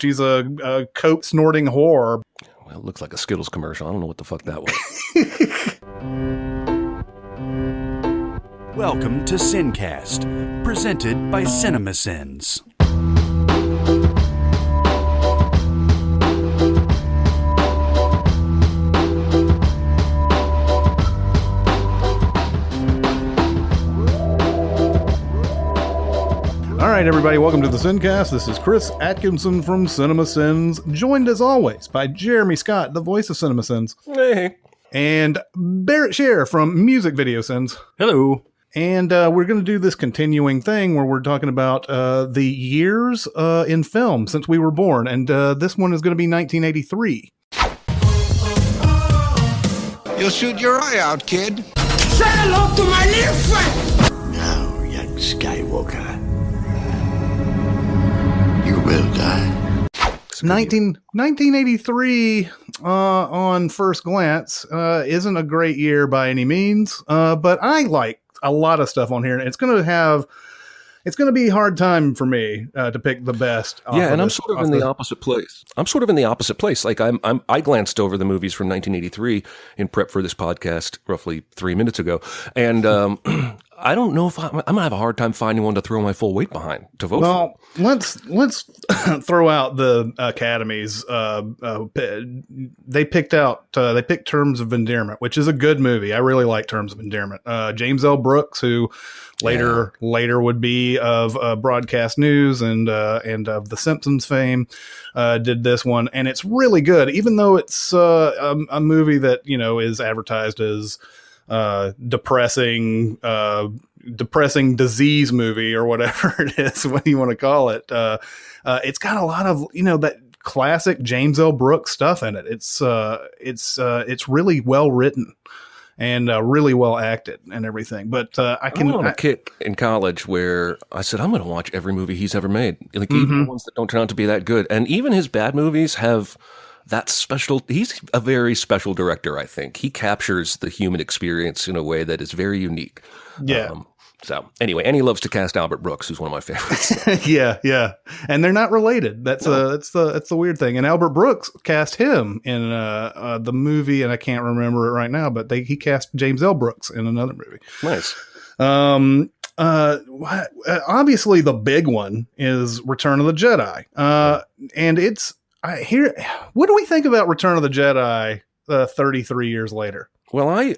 She's a coke snorting whore. Well, it looks like a Skittles commercial. I don't know what the fuck that was. Welcome to Sincast, presented by CinemaSins. All right, everybody, welcome to the Sincast. This is Chris Atkinson from CinemaSins, joined as always by Jeremy Scott, the voice of CinemaSins. Hey. And Barrett Scher from Music Video Sins. Hello. And we're going to do this continuing thing where we're talking about the years in film since we were born. And this one is going to be 1983. You'll shoot your eye out, kid. Say hello to my little friend! Now, young Skywalker, you will die. 1983, on first glance, isn't a great year by any means, but I like a lot of stuff on here, and it's going to be a hard time for me to pick the best. And I'm sort of in the opposite place. Like I glanced over the movies from 1983 in prep for this podcast roughly 3 minutes ago, and I don't know if I'm gonna have a hard time finding one to throw my full weight behind to vote for. Well, let's throw out the Academy's. They picked Terms of Endearment, which is a good movie. I really like Terms of Endearment. James L. Brooks, who later would be of Broadcast News and of The Simpsons fame, did this one, and it's really good, even though it's a movie that is advertised as depressing disease movie or whatever it is, what do you want to call it. It's got a lot of that classic James L. Brooks stuff in it. It's really well written and really well acted and everything. But I went on a kick in college where I said I'm going to watch every movie he's ever made, like even the ones that don't turn out to be that good, and even his bad movies have that special. He's a very special director. I think he captures the human experience in a way that is very unique. Yeah. So anyway, and he loves to cast Albert Brooks, who's one of my favorites. yeah, and they're not related. That's the weird thing. And Albert Brooks cast him in the movie, and I can't remember it right now, but he cast James L. Brooks in another movie. Nice. Obviously, the big one is Return of the Jedi, and it's. What do we think about Return of the Jedi 33 years later? Well,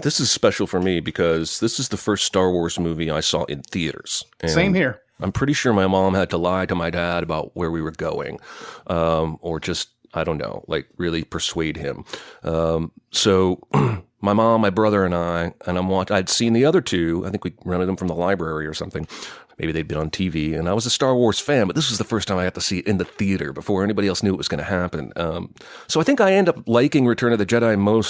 this is special for me because this is the first Star Wars movie I saw in theaters. And same here. I'm pretty sure my mom had to lie to my dad about where we were going, or just, I don't know, like really persuade him. So my mom, my brother, and I'd seen the other two. I think we rented them from the library or something. Maybe they'd been on TV, and I was a Star Wars fan, but this was the first time I got to see it in the theater before anybody else knew it was going to happen. So I think I end up liking Return of the Jedi more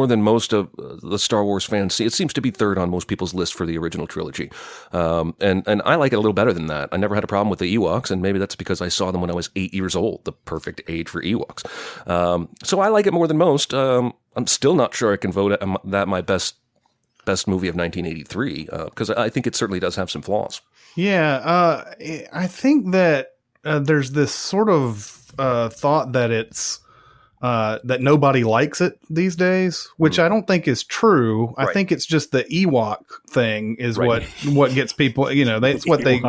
than most of the Star Wars fans. It seems to be third on most people's list for the original trilogy. And I like it a little better than that. I never had a problem with the Ewoks, and maybe that's because I saw them when I was 8 years old, the perfect age for Ewoks. So I like it more than most. I'm still not sure I can vote that my best movie of 1983, because I think it certainly does have some flaws. Yeah, I think that there's this sort of thought that it's that nobody likes it these days, which I don't think is true. Right. I think it's just the Ewok thing is what gets people. That's what they.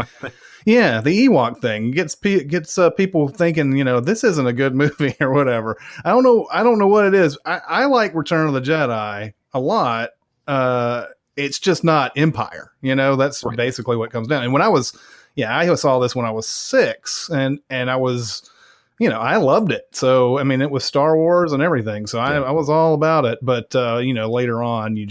Yeah, the Ewok thing gets people thinking, this isn't a good movie or whatever. I don't know what it is. I like Return of the Jedi a lot. It's just not Empire, that's basically what comes down. And when I saw this when I was 6 and I was, I loved it. So, I mean, it was Star Wars and everything. So I was all about it. But, later on you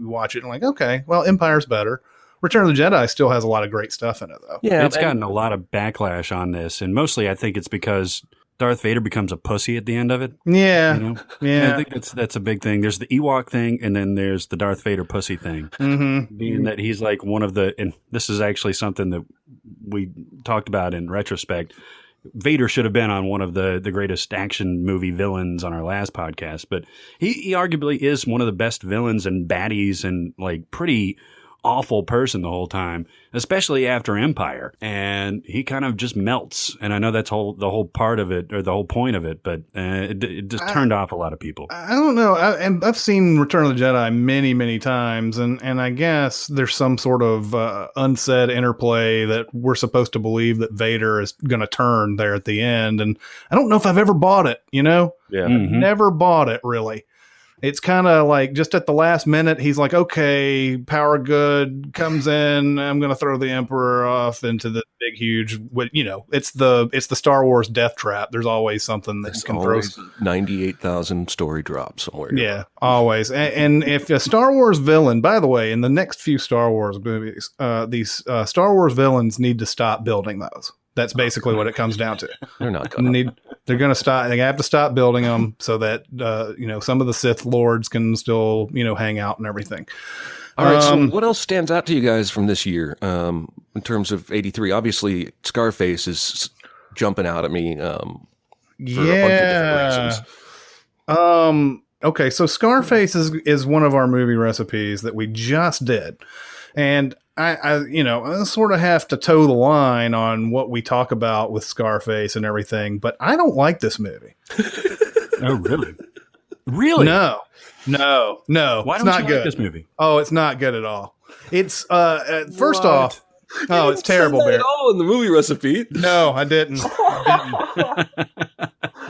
watch it and like, okay, well, Empire's better. Return of the Jedi still has a lot of great stuff in it though. Yeah. It's gotten a lot of backlash on this. And mostly I think it's because Darth Vader becomes a pussy at the end of it. Yeah. Yeah. And I think that's a big thing. There's the Ewok thing, and then there's the Darth Vader pussy thing. Mm-hmm. Being that he's like one of the, and this is actually something that we talked about in retrospect. Vader should have been on one of the greatest action movie villains on our last podcast, but he arguably is one of the best villains and baddies and like pretty awful person the whole time, especially after Empire. And he kind of just melts. And I know that's the whole part of it, or the whole point of it, but it just turned off a lot of people. I don't know. I've seen Return of the Jedi many, many times, and I guess there's some sort of unsaid interplay that we're supposed to believe that Vader is going to turn there at the end. And I don't know if I've ever bought it, you know? Yeah. I've never bought it, really. It's kind of like just at the last minute, he's like, okay, power good comes in. I'm going to throw the Emperor off into the big, huge, you know, it's the Star Wars death trap. There's always something that can throw 98,000 story drops somewhere. Yeah, always. And if a Star Wars villain, by the way, in the next few Star Wars movies, these Star Wars villains need to stop building those. That's basically what it comes down to. They're not going to. They're going to stop. They have to stop building them so that you know, some of the Sith Lords can still, you know, hang out and everything. All right. So what else stands out to you guys from this year in terms of 83? Obviously, Scarface is jumping out at me. For a bunch of different reasons. Okay. So Scarface is one of our movie recipes that we just did, and I you know, I sort of have to toe the line on what we talk about with Scarface and everything, but I don't like this movie. Oh, really? Really? No. Why it's don't not you good. like this movie? Oh, it's not good at all. It's first off, oh, it's terrible, Bear. At all in the movie recipe. No, I didn't.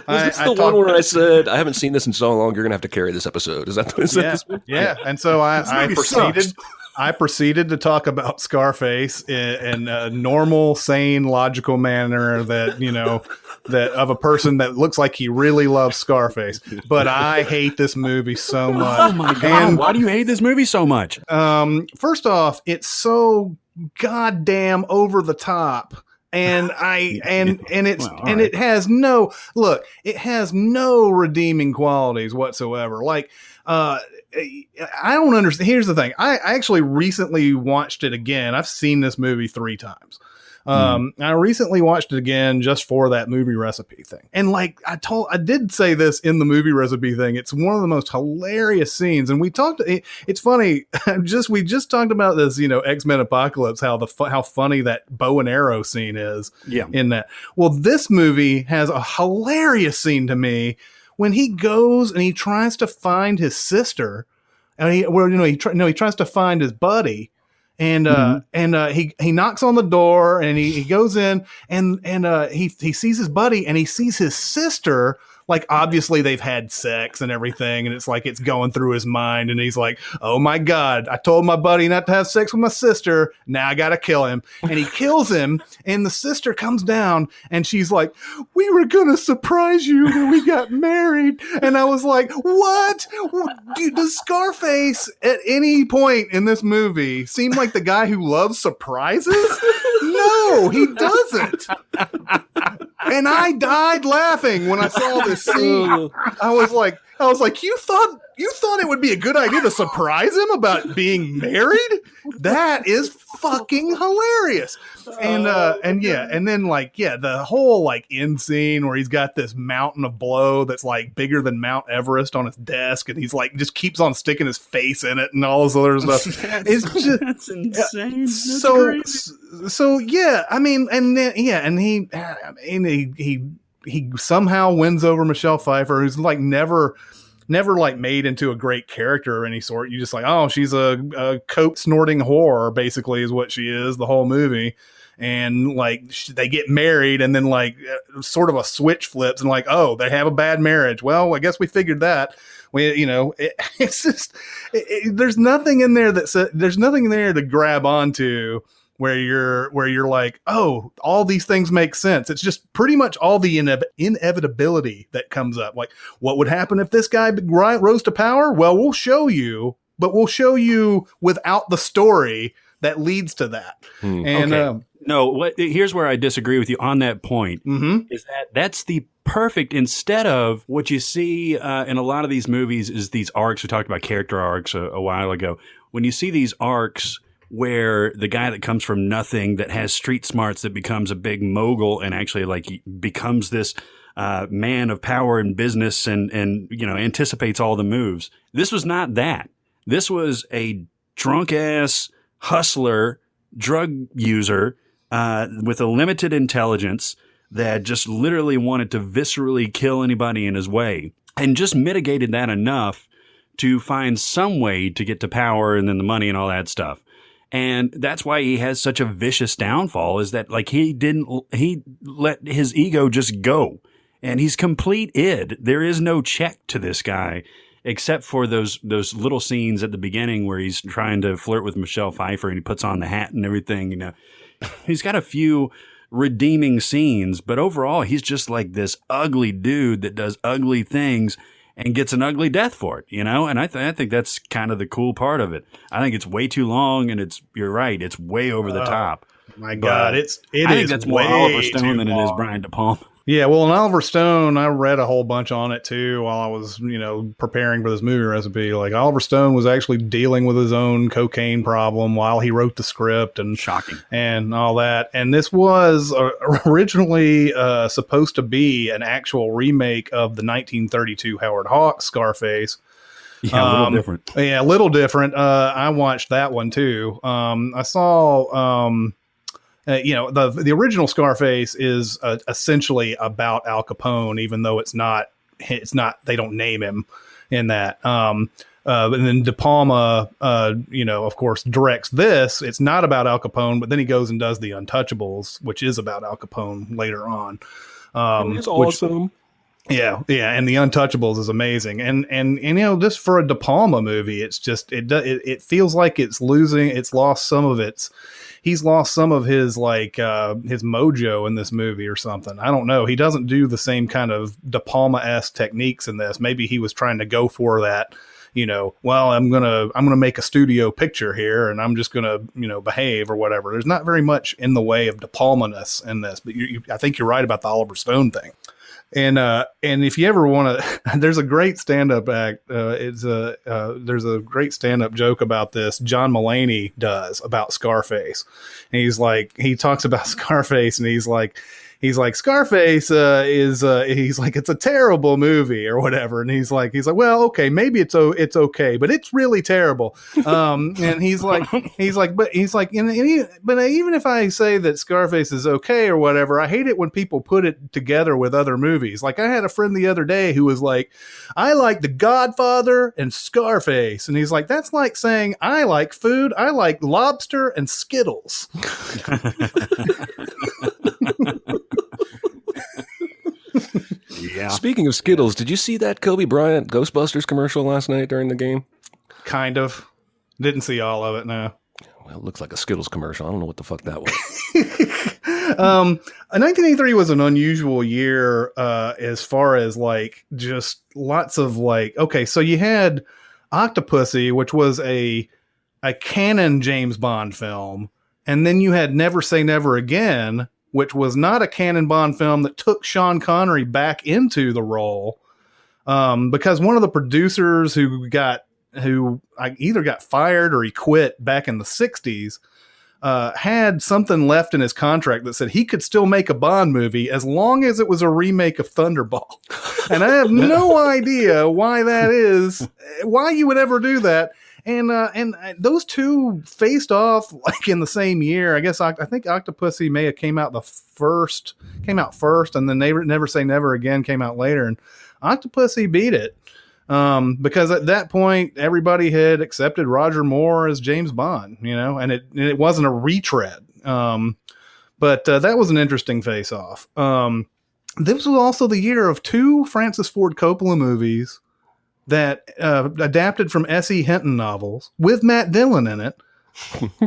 Was this the one where I said, I haven't seen this in so long, you're going to have to carry this episode? Is that this movie? Yeah. And so I proceeded to talk about Scarface in a normal, sane, logical manner that, you know, that of a person that looks like he really loves Scarface. But I hate this movie so much. Oh my God. And why do you hate this movie so much? First off, it's so goddamn over the top. And it has no redeeming qualities whatsoever. Like, I don't understand. Here's the thing. I actually recently watched it again. I've seen this movie 3 times. I recently watched it again just for that movie recipe thing. And like I did say this in the movie recipe thing. It's one of the most hilarious scenes. And it's funny. We just talked about this, you know, X-Men Apocalypse, how funny that bow and arrow scene is in that. Well, this movie has a hilarious scene to me when he goes and he tries to find his sister, and he tries to find his buddy, and he knocks on the door, and he goes in, and he sees his buddy, and he sees his sister. Like, obviously they've had sex and everything, and it's like it's going through his mind, and he's like, oh my God, I told my buddy not to have sex with my sister. Now I got to kill him. And he kills him, and the sister comes down, and she's like, we were going to surprise you when we got married. And I was like, what? Dude, does Scarface at any point in this movie seem like the guy who loves surprises? No, he doesn't. And I died laughing when I saw this scene. I was like, you thought it would be a good idea to surprise him about being married? That is fucking hilarious. And then the whole like end scene where he's got this mountain of blow that's like bigger than Mount Everest on his desk, and he's like just keeps on sticking his face in it and all this other stuff. It's just that's insane. That's so yeah. I mean, and he somehow wins over Michelle Pfeiffer, who's like never like made into a great character of any sort. You just like, oh, she's a coke snorting whore, basically, is what she is the whole movie. And like they get married, and then like sort of a switch flips, and like, oh, they have a bad marriage. Well, I guess we figured that. It's just there's nothing in there there's nothing there to grab onto where you're like, oh, all these things make sense. It's just pretty much all the inevitability that comes up. Like, what would happen if this guy rose to power? Well, we'll show you, but we'll show you without the story that leads to that. And okay. Here's where I disagree with you on that point. Is that's the perfect, instead of what you see in a lot of these movies is these arcs. We talked about character arcs a while ago. When you see these arcs where the guy that comes from nothing, that has street smarts, that becomes a big mogul and actually like he becomes this man of power and business and anticipates all the moves. This was not that. This was a drunk ass hustler, drug user with a limited intelligence that just literally wanted to viscerally kill anybody in his way, and just mitigated that enough to find some way to get to power and then the money and all that stuff. And that's why he has such a vicious downfall, is that like he let his ego just go, and he's complete id. There is no check to this guy except for those little scenes at the beginning where he's trying to flirt with Michelle Pfeiffer and he puts on the hat and everything, you know. He's got a few redeeming scenes, but overall he's just like this ugly dude that does ugly things and gets an ugly death for it, you know? And I think that's kind of the cool part of it. I think it's way too long, and you're right, it's way over the top. My God, I think that's more Oliver Stone than it is Brian De Palma. Yeah, well, in Oliver Stone, I read a whole bunch on it too while I was, preparing for this movie recipe. Like, Oliver Stone was actually dealing with his own cocaine problem while he wrote the script, and shocking, and all that. And this was originally supposed to be an actual remake of the 1932 Howard Hawks Scarface. Yeah, a little different. Yeah, a little different. I watched that one too. I saw. The original Scarface is essentially about Al Capone, even though it's not, they don't name him in that. And then De Palma, of course, directs this. It's not about Al Capone, but then he goes and does the Untouchables, which is about Al Capone later on. It's awesome. Yeah, and the Untouchables is amazing, and just for a De Palma movie, it's just it feels like he's lost some of his his mojo in this movie or something. I don't know. He doesn't do the same kind of De Palma-esque techniques in this. Maybe he was trying to go for that. Well, I'm gonna make a studio picture here, and I'm just gonna behave or whatever. There's not very much in the way of De Palma-ness in this, but I think you're right about the Oliver Stone thing. And if you ever want to, there's a great stand-up act. There's a great stand-up joke about this. John Mulaney does about Scarface, and he talks about Scarface, and he's like Scarface he's like, it's a terrible movie or whatever, and he's like, well, okay, maybe it's okay, but it's really terrible. And he's like, but even if I say that Scarface is okay or whatever, I hate it when people put it together with other movies. Like, I had a friend the other day who was like, I like The Godfather and Scarface, and he's like, that's like saying I like food, I like lobster and Skittles. Yeah. Speaking of Skittles, did you see that Kobe Bryant Ghostbusters commercial last night during the game? Kind of. Didn't see all of it, no. Well, it looks like a Skittles commercial. I don't know what the fuck that was. 1983 was an unusual year as far as just lots of okay, so you had Octopussy, which was a canon James Bond film, and then you had Never Say Never Again, which was not a canon Bond film that took Sean Connery back into the role, because one of the producers who either got fired or he quit back in the 60s had something left in his contract that said he could still make a Bond movie as long as it was a remake of Thunderball. And I have no idea why that is, why you would ever do that. And those two faced off in the same year. I guess I think Octopussy may have came out first, and then Never Say Never Again came out later, and Octopussy beat it because at that point everybody had accepted Roger Moore as James Bond, and it wasn't a retread. But that was an interesting face off. This was also the year of two Francis Ford Coppola movies that adapted from S.E. Hinton novels with Matt Dillon in it.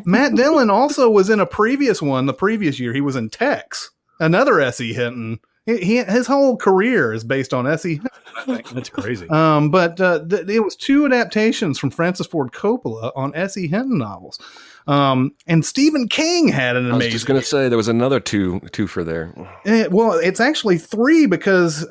Matt Dillon also was in a previous one the previous year. He was in Tex, another S.E. Hinton. His whole career is based on S.E. Hinton, I think. That's crazy. But it was two adaptations from Francis Ford Coppola on S.E. Hinton novels. And Stephen King had an amazing. I was just going to say there was another two for there. Well, it's actually three because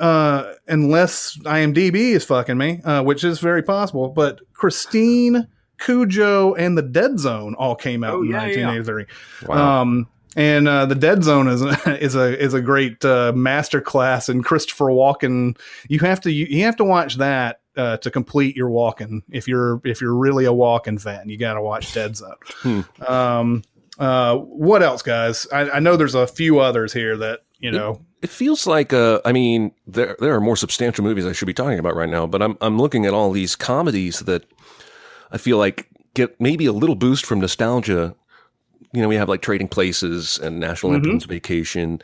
unless IMDb is fucking me, which is very possible, but Christine, Cujo, and The Dead Zone all came out in 1983. Yeah. Wow. And The Dead Zone is a great masterclass in Christopher Walken. You have to watch that to complete your walking. If you're really a walking fan, you got to watch Dead Zone. What else, guys? I know there's a few others here that It feels like I mean, there are more substantial movies I should be talking about right now, but I'm looking at all these comedies that I feel like get maybe a little boost from nostalgia. We have like Trading Places and National Lampoon's Vacation,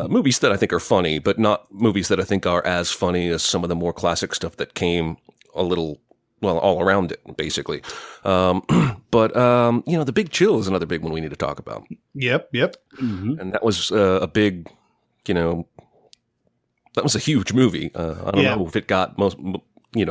movies that I think are funny, but not movies that I think are as funny as some of the more classic stuff that came a little, well, all around it, basically. But The Big Chill is another big one we need to talk about. Yep. And that was a big, that was a huge movie. I don't know if it got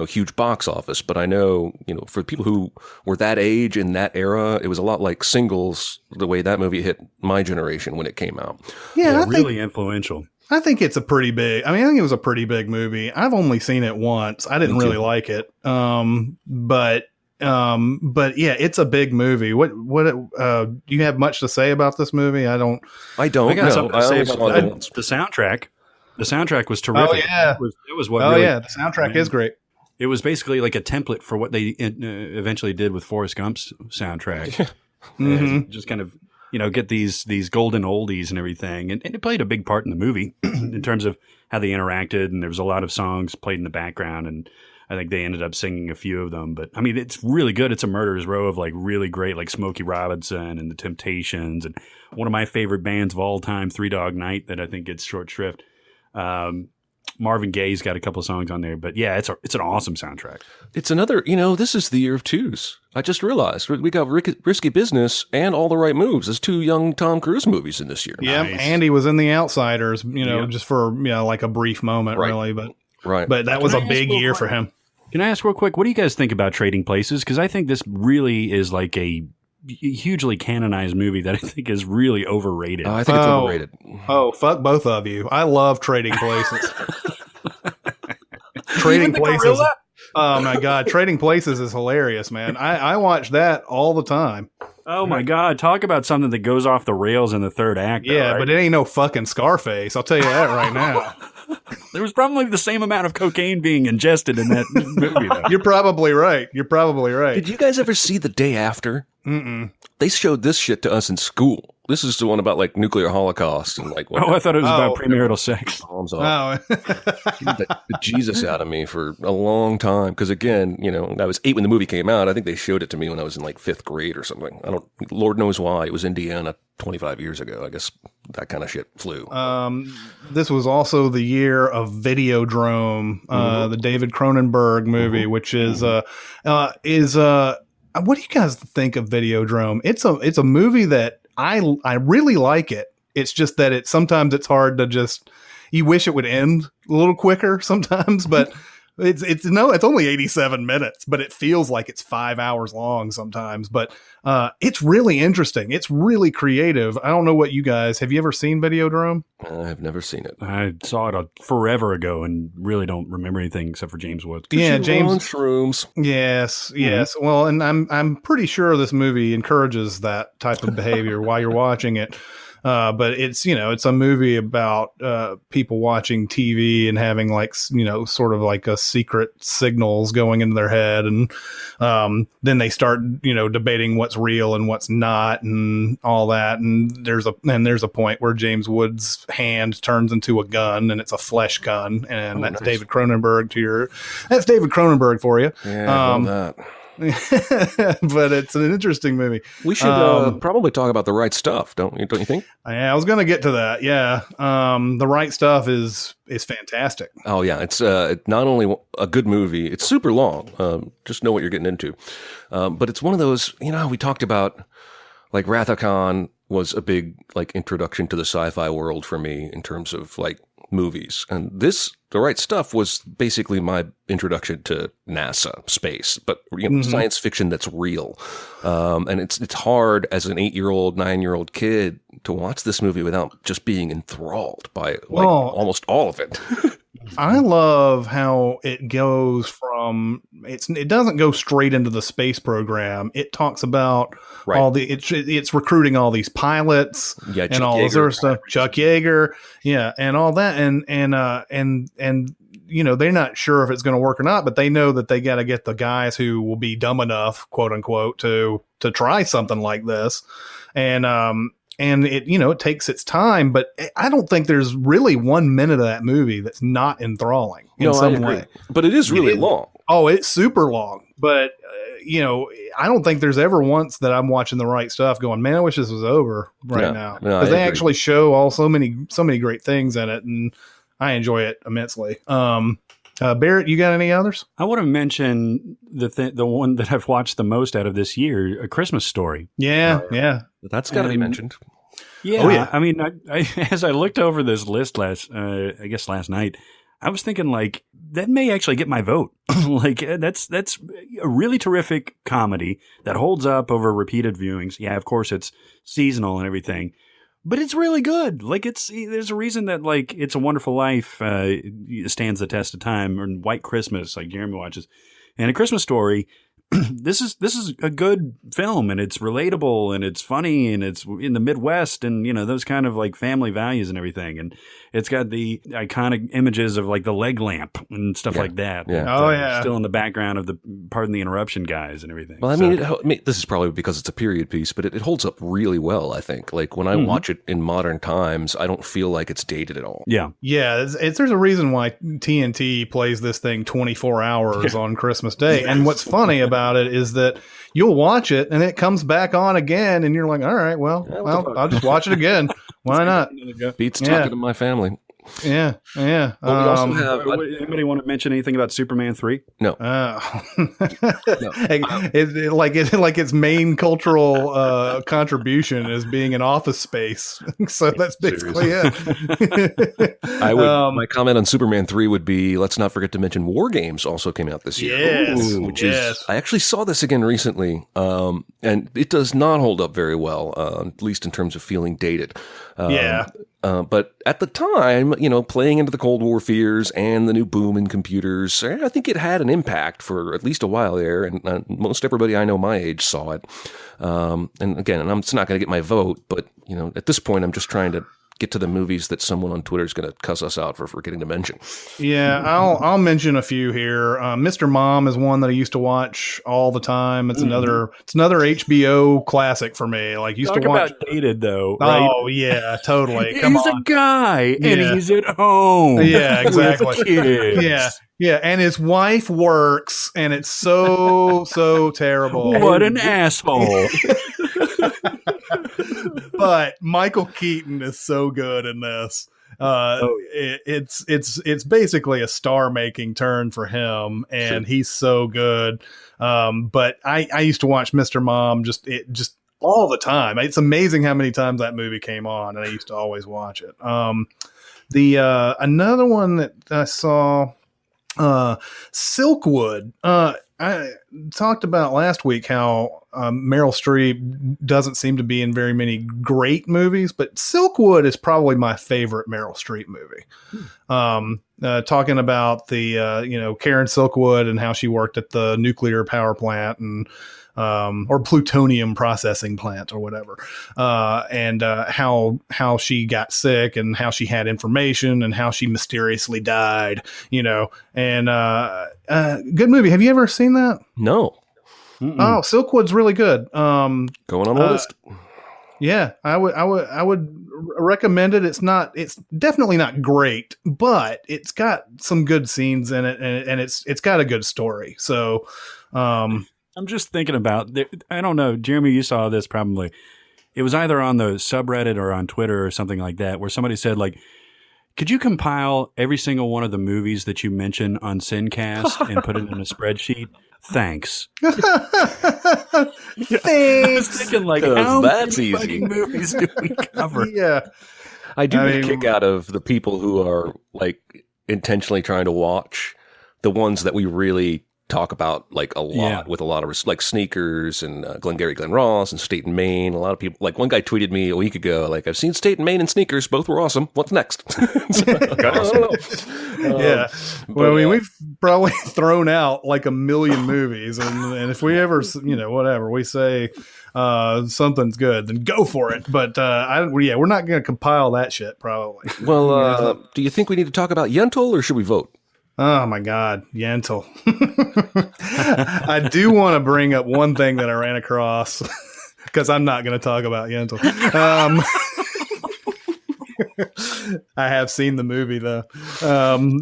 huge box office, but I know, for people who were that age in that era, it was a lot like Singles, the way that movie hit my generation when it came out. Yeah, really influential. I think it's a pretty big, I think it was a pretty big movie. I've only seen it once. I didn't really like it. But yeah, it's a big movie. What do you have much to say about this movie? I don't. I got something to say about the soundtrack. The soundtrack was terrific. Oh yeah, it was what. Oh really, the soundtrack is great. It was basically like a template for what they eventually did with Forrest Gump's soundtrack. Just kind of, get these golden oldies and everything. And it played a big part in the movie in terms of how they interacted. And there was a lot of songs played in the background. And I think they ended up singing a few of them. But, it's really good. It's a murderer's row of, like, really great, like, Smokey Robinson and the Temptations. And one of my favorite bands of all time, Three Dog Night, that I think gets short shrift. Marvin Gaye's got a couple of songs on there, but yeah, it's an awesome soundtrack. It's another, this is the year of twos. I just realized we got Risky Business and All the Right Moves as two young Tom Cruise movies in this year. Yeah, nice. Andy was in The Outsiders, just for like a brief moment, really, but that was a big year for him. Can I ask real quick, what do you guys think about Trading Places? Because I think this really is like a hugely canonized movie that I think is really overrated. I think it's overrated. Oh, fuck both of you. I love Trading Places. Trading Places. Gorilla? Oh my God. Trading Places is hilarious, man. I watch that all the time. Oh my God. Talk about something that goes off the rails in the third act. Yeah, right? But it ain't no fucking Scarface. I'll tell you that right now. There was probably the same amount of cocaine being ingested in that movie, though. You're probably right. Did you guys ever see The Day After? Mm-mm. They showed this shit to us in school. This is the one about like nuclear holocaust and like. I thought it was about premarital sex. Bombs off. The Jesus out of me for a long time because again, I was 8 when the movie came out. I think they showed it to me when I was in like 5th grade or something. Lord knows why. It was Indiana 25 years ago. I guess that kind of shit flew. This was also the year of Videodrome, the David Cronenberg movie, which is what do you guys think of Videodrome? It's a movie that I really like it. It's just that sometimes it's hard to just, you wish it would end a little quicker sometimes, but it's only 87 minutes, but it feels like it's 5 hours long sometimes, but it's really interesting. It's really creative. I don't know what you guys, have you ever seen Videodrome? I have never seen it. I saw it forever ago and really don't remember anything except for James Woods. Yeah, James. Shrooms. Yes. Well, and I'm pretty sure this movie encourages that type of behavior while you're watching it. But it's a movie about people watching TV and having like sort of like a secret signals going into their head, and then they start debating what's real and what's not and all that. And there's a point where James Woods' hand turns into a gun and it's a flesh gun, and that's nice. David Cronenberg that's David Cronenberg for you. Yeah, I love that. But it's an interesting movie. We should probably talk about The Right Stuff, don't you think? Yeah, I was going to get to that. Yeah, The Right Stuff is fantastic. Oh yeah, it's not only a good movie, it's super long. Just know what you're getting into. But it's one of those. We talked about like Wrath of Khan was a big like introduction to the sci-fi world for me in terms of like movies, and The Right Stuff was basically my introduction to NASA, space, but science fiction that's real. And it's hard as an 8-year-old, 9-year-old kid to watch this movie without just being enthralled by almost all of it. I love how it goes from it doesn't go straight into the space program. It talks about all it's recruiting all these pilots and all this other stuff. Chuck Yeager, and all that, and they're not sure if it's going to work or not, but they know that they got to get the guys who will be dumb enough, quote unquote, to try something like this. And it, it takes its time, but I don't think there's really 1 minute of that movie that's not enthralling in some way. But it is really long. Oh, it's super long. But, I don't think there's ever once that I'm watching the right stuff going, man, I wish this was over now. Because they actually show so many great things in it, and I enjoy it immensely. Barrett, you got any others? I want to mention the one that I've watched the most out of this year, A Christmas Story. Yeah. That's got to be mentioned. Yeah. Oh, yeah. I mean, I as I looked over this list last night, I was thinking like that may actually get my vote. Like that's a really terrific comedy that holds up over repeated viewings. Yeah, of course it's seasonal and everything, but it's really good. Like there's a reason that like It's a Wonderful Life stands the test of time, or White Christmas, like Jeremy watches, and A Christmas Story. This is a good film, and it's relatable, and it's funny, and it's in the Midwest, and those kind of like family values and everything, and it's got the iconic images of like the leg lamp and stuff like that. Yeah. Still in the background of the Pardon the Interruption guys and everything. Well, I mean, this is probably because it's a period piece, but it holds up really well. I think like when I watch it in modern times, I don't feel like it's dated at all. Yeah. There's a reason why TNT plays this thing 24 hours on Christmas Day, and what's funny about it is that you'll watch it and it comes back on again, and you're like, all right, well, I'll just watch it again. Why not? Beats talking to my family. Yeah. Well, we also have. Anybody want to mention anything about Superman 3? No. Like its main cultural contribution is being an office space. So that's basically it. My comment on Superman 3 would be, let's not forget to mention Wargames also came out this year. Yes. I actually saw this again recently, and it does not hold up very well, at least in terms of feeling dated. But at the time, playing into the Cold War fears and the new boom in computers, I think it had an impact for at least a while there. And most everybody I know my age saw it. And again, it's not going to get my vote, but at this point, I'm just trying to get to the movies that someone on Twitter is going to cuss us out for forgetting to mention. Yeah, I'll mention a few here. Mr. Mom is one that I used to watch all the time. It's another HBO classic for me. Like used Talk to watch. About dated though. Right? Oh yeah, totally. Come he's on. a guy and he's at home. Yeah, exactly. With kids. Yeah, and his wife works, and it's so terrible. What an asshole. But Michael Keaton is so good in this. It's basically a star-making turn for him, and he's so good. But I used to watch Mr. Mom just all the time. It's amazing how many times that movie came on, and I used to always watch it. Another one that I saw, Silkwood. I talked about last week how Meryl Streep doesn't seem to be in very many great movies, but Silkwood is probably my favorite Meryl Streep movie. Talking about the Karen Silkwood and how she worked at the nuclear power plant and or plutonium processing plant or whatever, and how she got sick and how she had information and how she mysteriously died, and good movie. Have you ever seen that? No. Mm-mm. Oh, Silkwood's really good. Going on the list. Yeah, I would recommend it. It's definitely not great, but it's got some good scenes in it, and it's got a good story. So, I'm just thinking about, I don't know, Jeremy, you saw this probably. It was either on the subreddit or on Twitter or something like that, where somebody said, like, could you compile every single one of the movies that you mention on Sincast and put it in a spreadsheet? Thanks. Thanks. I was thinking, like, how that's many easy. fucking movies do we cover? Yeah. I do get a kick out of the people who are, like, intentionally trying to watch the ones that we really talk about, like, a lot, with a lot of, like, Sneakers and Glengarry Glen Ross and State and Maine. A lot of people, like, one guy tweeted me a week ago, like, I've seen State and Maine and Sneakers, both were awesome. What's next? So, I don't know. Yeah. Well, I mean, we've probably thrown out like a million movies, and if we ever, whatever, we say something's good, then go for it. But we're not going to compile that shit, probably. Well, do you think we need to talk about Yentl, or should we vote? Oh my God, Yentl. I do want to bring up one thing that I ran across because I'm not going to talk about Yentl. I have seen the movie though.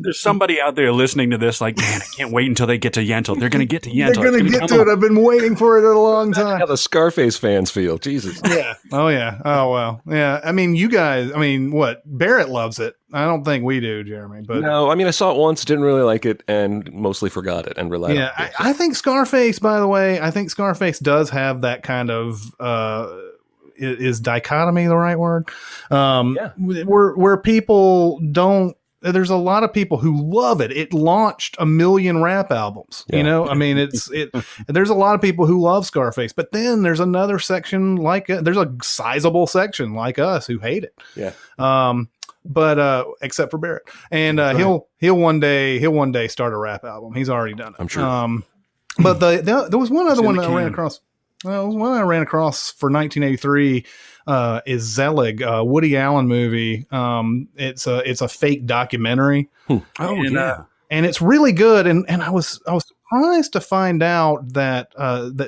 There's somebody out there listening to this like, man, I can't wait until they get to Yentl. They're going to get to Yentl. They're going to get to it. I've been waiting for it a long time. How the Scarface fans feel. Jesus. Yeah. Oh yeah. Oh well. Yeah. I mean, you guys. I mean, what? Barrett loves it. I don't think we do, Jeremy. But no, I mean, I saw it once, didn't really like it, and mostly forgot it and relied on it. I think Scarface. By the way, I think Scarface does have that kind of. Is dichotomy the right word? Where people don't. There's a lot of people who love it. It launched 1 million rap albums. Yeah. You know, I mean, there's a lot of people who love Scarface, but then there's another section there's a sizable section like us who hate it. Yeah. But except for Barrett, and he'll one day start a rap album. He's already done it. I'm sure. But there was one other one that I ran across. Well, one I ran across for 1983 is Zelig, a Woody Allen movie. It's a fake documentary. And it's really good. And I was surprised to find out that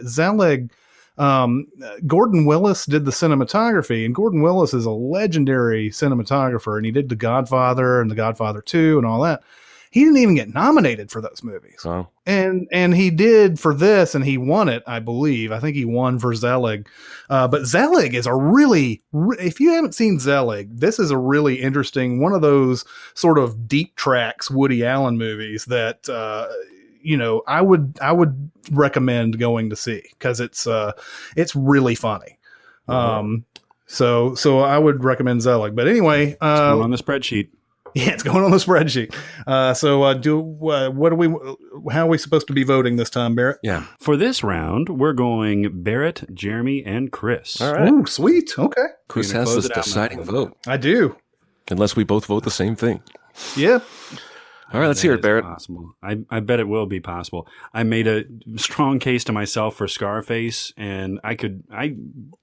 Zelig, Gordon Willis did the cinematography, and Gordon Willis is a legendary cinematographer, and he did The Godfather and The Godfather 2 and all that. He didn't even get nominated for those movies. Oh. And he did for this, and he won it, I believe. I think he won for Zelig. But Zelig is a really, if you haven't seen Zelig, this is a really interesting, one of those sort of deep tracks Woody Allen movies that, I would recommend going to see because it's really funny. So I would recommend Zelig. But anyway, it's going on the spreadsheet. Yeah, it's going on the spreadsheet. How are we supposed to be voting this time, Barrett? Yeah. For this round, we're going Barrett, Jeremy, and Chris. All right. Ooh, sweet. Okay. Chris has this deciding vote. I do. Unless we both vote the same thing. Yeah. All right, let's hear it, Barrett. Possible. I bet it will be possible. I made a strong case to myself for Scarface, and I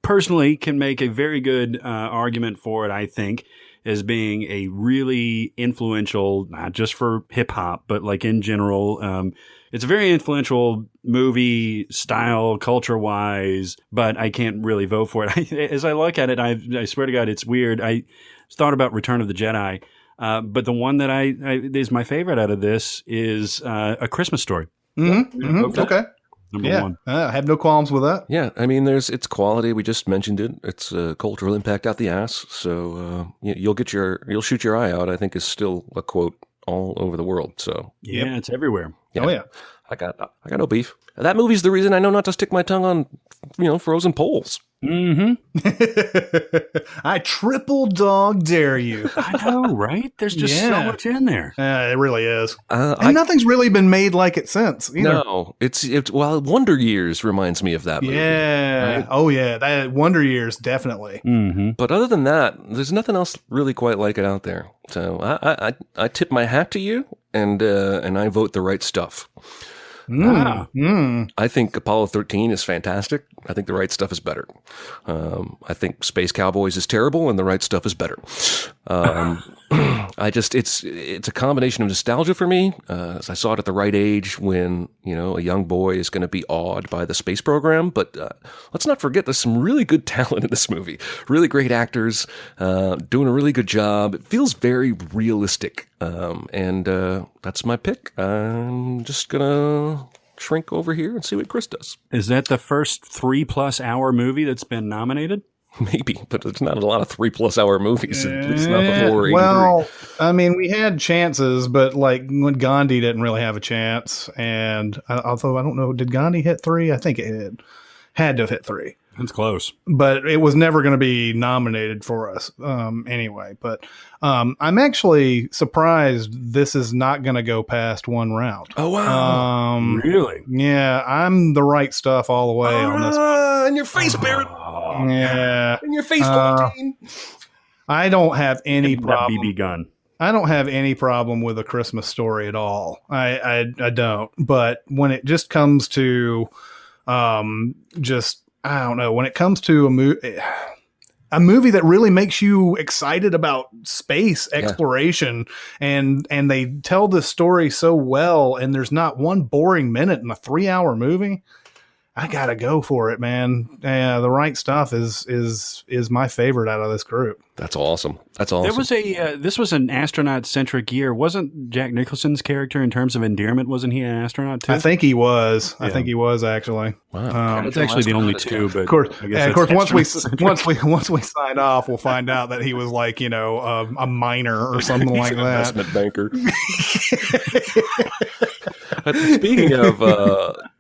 personally can make a very good argument for it, I think, as being a really influential, not just for hip hop, but like in general. It's a very influential movie style, culture wise, but I can't really vote for it. As I look at it, I swear to God, it's weird. I thought about Return of the Jedi, but the one that is my favorite out of this is A Christmas Story. Mm-hmm. Mm-hmm. Okay. Number one. I have no qualms with that. Yeah, I mean, it's quality. We just mentioned it. It's a cultural impact out the ass. So you'll shoot your eye out. I think is still a quote all over the world. So yeah, it's everywhere. Yeah. Oh yeah, I got no beef. That movie's the reason I know not to stick my tongue on frozen poles. Mm-hmm. I triple dog dare you. I know, right? There's just so much in there. It really is. And nothing's really been made like it since either. No, it's Wonder Years reminds me of that movie. Yeah. Right? Oh yeah, that Wonder Years definitely. Mm-hmm. But other than that, there's nothing else really quite like it out there. So I tip my hat to you, and I vote The Right Stuff. I think Apollo 13 is fantastic. I think The Right Stuff is better. I think Space Cowboys is terrible, and The Right Stuff is better. It's a combination of nostalgia for me. I saw it at the right age when a young boy is going to be awed by the space program. But let's not forget there's some really good talent in this movie. Really great actors doing a really good job. It feels very realistic, and that's my pick. I'm just gonna shrink over here and see what Chris does. Is that the first 3+ hour movie that's been nominated? Maybe, but it's not a lot of 3+ hour movies. At least not before 83. Well, I mean, we had chances, but like when Gandhi didn't really have a chance. And although I don't know, did Gandhi hit 3? I think it had to have hit 3. That's close. But it was never going to be nominated for us anyway. But I'm actually surprised this is not going to go past one round. Oh, wow. Really? Yeah, I'm The Right Stuff all the way on this one. In your face, Barrett. Yeah. In your face, 14. I don't have any problem. BB gun. I don't have any problem with A Christmas Story at all. I don't. But when it just comes to I don't know. When it comes to a movie, a movie that really makes you excited about space exploration, and they tell this story so well, and there's not one boring minute in a 3-hour movie. I gotta go for it, man. The Right Stuff is my favorite out of this group. That's awesome. That's awesome. There was this was an astronaut centric year. Wasn't Jack Nicholson's character in terms of Endearment? Wasn't he an astronaut too? I think he was. Yeah. I think he was actually. Wow. It's actually the only two, but of course, once we sign off, we'll find out that he was like, a miner or something like that. Investment banker. Speaking of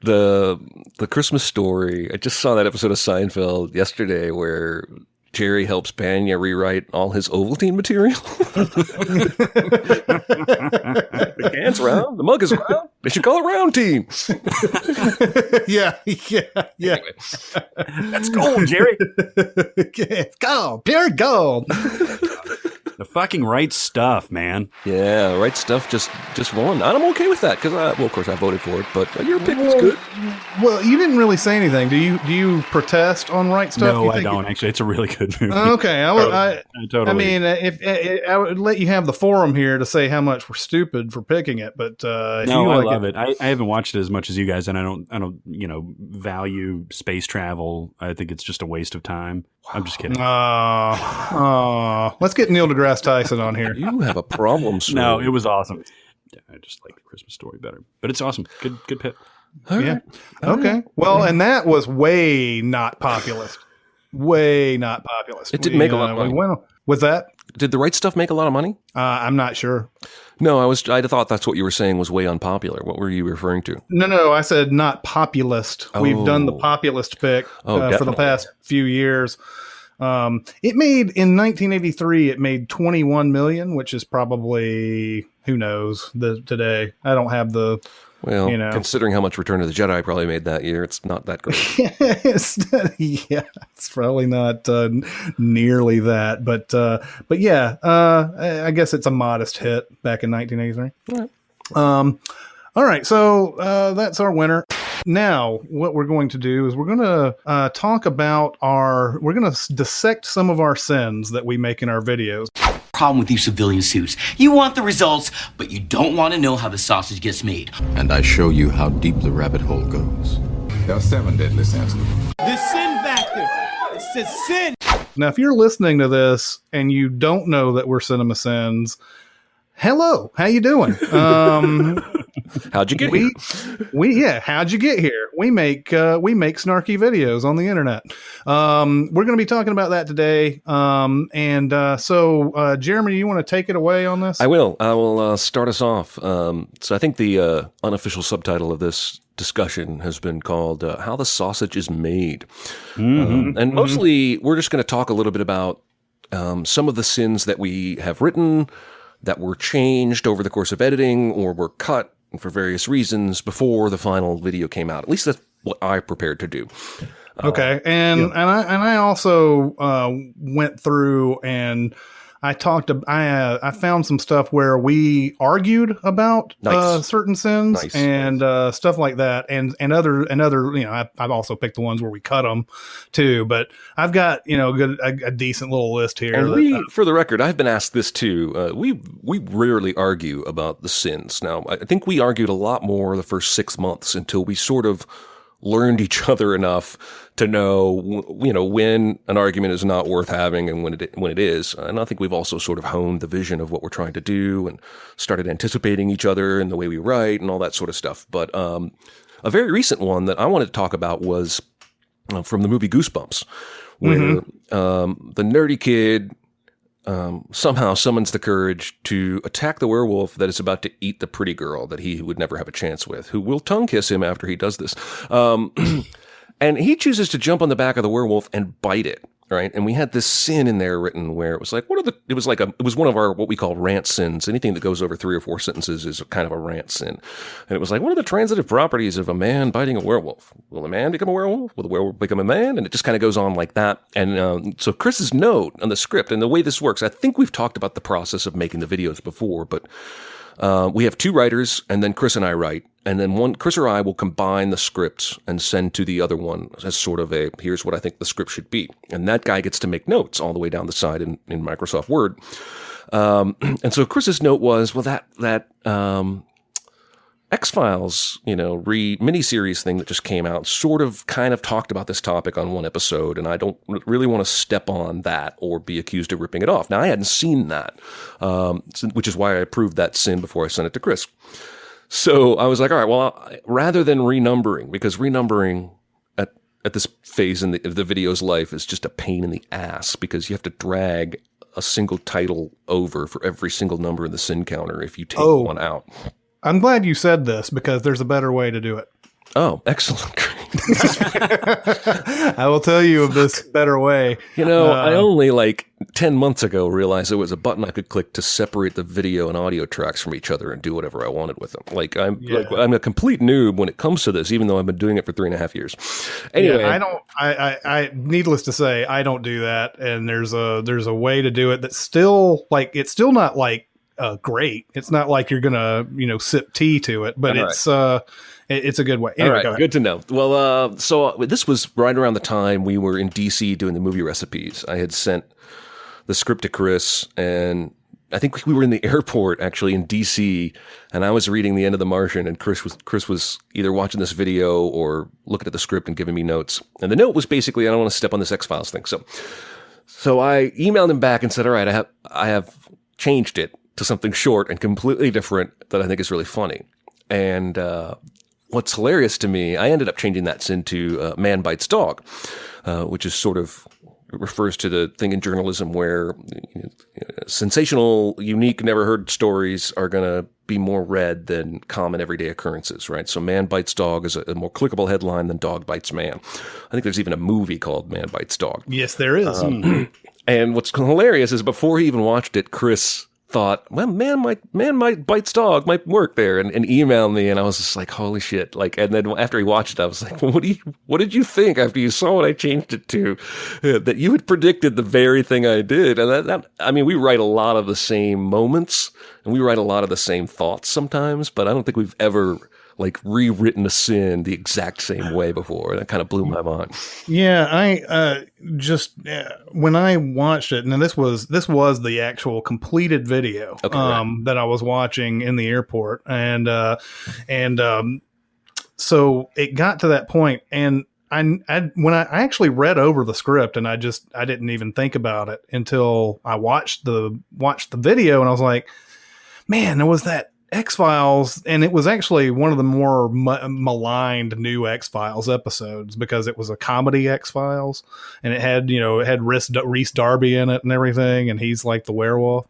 the Christmas Story, I just saw that episode of Seinfeld yesterday where Jerry helps Banya rewrite all his Ovaltine material. The can's round, the mug is round. They should call it Round Team. Yeah. Anyway. That's gold, Jerry. It's gold, pure gold. The fucking Right Stuff, man. Yeah, Right Stuff just won. And I'm okay with that because, of course, I voted for it. But your pick was good. Well, you didn't really say anything. Do you protest on Right Stuff? No, I don't. Actually, it's a really good movie. Okay, totally. I mean, if I would let you have the forum here to say how much we're stupid for picking it, but I love it. I haven't watched it as much as you guys, and I don't value space travel. I think it's just a waste of time. I'm just kidding. Let's get Neil deGrasse Tyson on here. You have a problem, sir. No, it was awesome. Yeah, I just like the Christmas Story better, but it's awesome. Good pick. Yeah. Okay. Well, and that was way not populist. Way not populist. It didn't make a lot of money. Was that? Did the Right Stuff make a lot of money? I'm not sure. No, I thought that's what you were saying was way unpopular. What were you referring to? No, I said not populist. Oh. We've done the populist pick for the past few years. It made in 1983. It made 21 million, which is probably who knows today. I don't have the. Well, considering how much Return of the Jedi probably made that year, it's not that great. It's probably not nearly that, but yeah, I guess it's a modest hit back in 1983. All right, so that's our winner. Now, what we're going to do is we're going to talk about we're going to dissect some of our sins that we make in our videos. Problem with you civilian suits. You want the results, but you don't want to know how the sausage gets made. And I show you how deep the rabbit hole goes. There are 7 deadly sins. The sin factor. It's a sin. Now, if you're listening to this and you don't know that we're CinemaSins, hello, how you doing? How'd you get here? How'd you get here? We make snarky videos on the internet. We're going to be talking about that today. So Jeremy, you want to take it away on this? I will start us off. So I think the unofficial subtitle of this discussion has been called How the Sausage is Made. And mostly we're just going to talk a little bit about some of the sins that we have written that were changed over the course of editing or were cut for various reasons before the final video came out. At least that's what I prepared to do. Okay. I also went through and I found some stuff where we argued about certain sins and stuff like that, and other. I've also picked the ones where we cut them too. But I've got a decent little list here. And for the record, I've been asked this too. We rarely argue about the sins. Now, I think we argued a lot more the first 6 months until we sort of learned each other enough to know, when an argument is not worth having and when it is. And I think we've also sort of honed the vision of what we're trying to do and started anticipating each other and the way we write and all that sort of stuff. But a very recent one that I wanted to talk about was from the movie Goosebumps, where the nerdy kid somehow summons the courage to attack the werewolf that is about to eat the pretty girl that he would never have a chance with, who will tongue kiss him after he does this. And he chooses to jump on the back of the werewolf and bite it. Right. And we had this sin in there written where it was like, it was one of our, what we call rant sins. Anything that goes over 3 or 4 sentences is kind of a rant sin. And it was like, what are the transitive properties of a man biting a werewolf? Will a man become a werewolf? Will the werewolf become a man? And it just kind of goes on like that. And so Chris's note on the script and the way this works, I think we've talked about the process of making the videos before, but we have 2 writers and then Chris and I write. and then Chris or I will combine the scripts and send to the other one as sort of here's what I think the script should be. And that guy gets to make notes all the way down the side in Microsoft Word. And so Chris's note was, well, that X-Files, miniseries thing that just came out sort of kind of talked about this topic on one episode, and I don't really want to step on that or be accused of ripping it off. Now, I hadn't seen that, which is why I approved that sin before I sent it to Chris. So I was like, all right, well, rather than renumbering, because renumbering at this phase in the video's life is just a pain in the ass, because you have to drag a single title over for every single number in the sin counter if you take one out. I'm glad you said this, because there's a better way to do it. Oh, excellent. I will tell you of this better way. I only 10 months ago realized there was a button I could click to separate the video and audio tracks from each other and do whatever I wanted with them. I'm a complete noob when it comes to this, even though I've been doing it for 3.5 years. Anyway, I needless to say, I don't do that. And there's a way to do it that's still it's still not great. It's not like you're gonna sip tea to it, but it's a good way. Anyway, all right, good to know. Well, so this was right around the time we were in DC doing the movie recipes. I had sent the script to Chris, and I think we were in the airport actually in DC, and I was reading The End of the Martian, and Chris was either watching this video or looking at the script and giving me notes. And the note was basically, I don't want to step on this X-Files thing. So I emailed him back and said, all right, I have changed it to something short and completely different that I think is really funny. And what's hilarious to me, I ended up changing that sin to Man Bites Dog, which is sort of refers to the thing in journalism where sensational, unique, never heard stories are going to be more read than common everyday occurrences, right? So Man Bites Dog is a more clickable headline than Dog Bites Man. I think there's even a movie called Man Bites Dog. Yes, there is. And what's hilarious is before he even watched it, Chris thought, well, Man Bites Dog might work there, and emailed me, and I was just like, holy shit. And then after he watched it, I was like, well, what did you think after you saw what I changed it to? That you had predicted the very thing I did. And we write a lot of the same moments, and we write a lot of the same thoughts sometimes, but I don't think we've ever rewritten a sin the exact same way before. That kind of blew my mind. Yeah, I when I watched it, and this was the actual completed video that I was watching in the airport, and so it got to that point, and when I actually read over the script, and I didn't even think about it until I watched the video, and I was like, man, there was that X-Files, and it was actually one of the more maligned new X-Files episodes because it was a comedy X-Files, and it had Reese Darby in it and everything, and he's like the werewolf.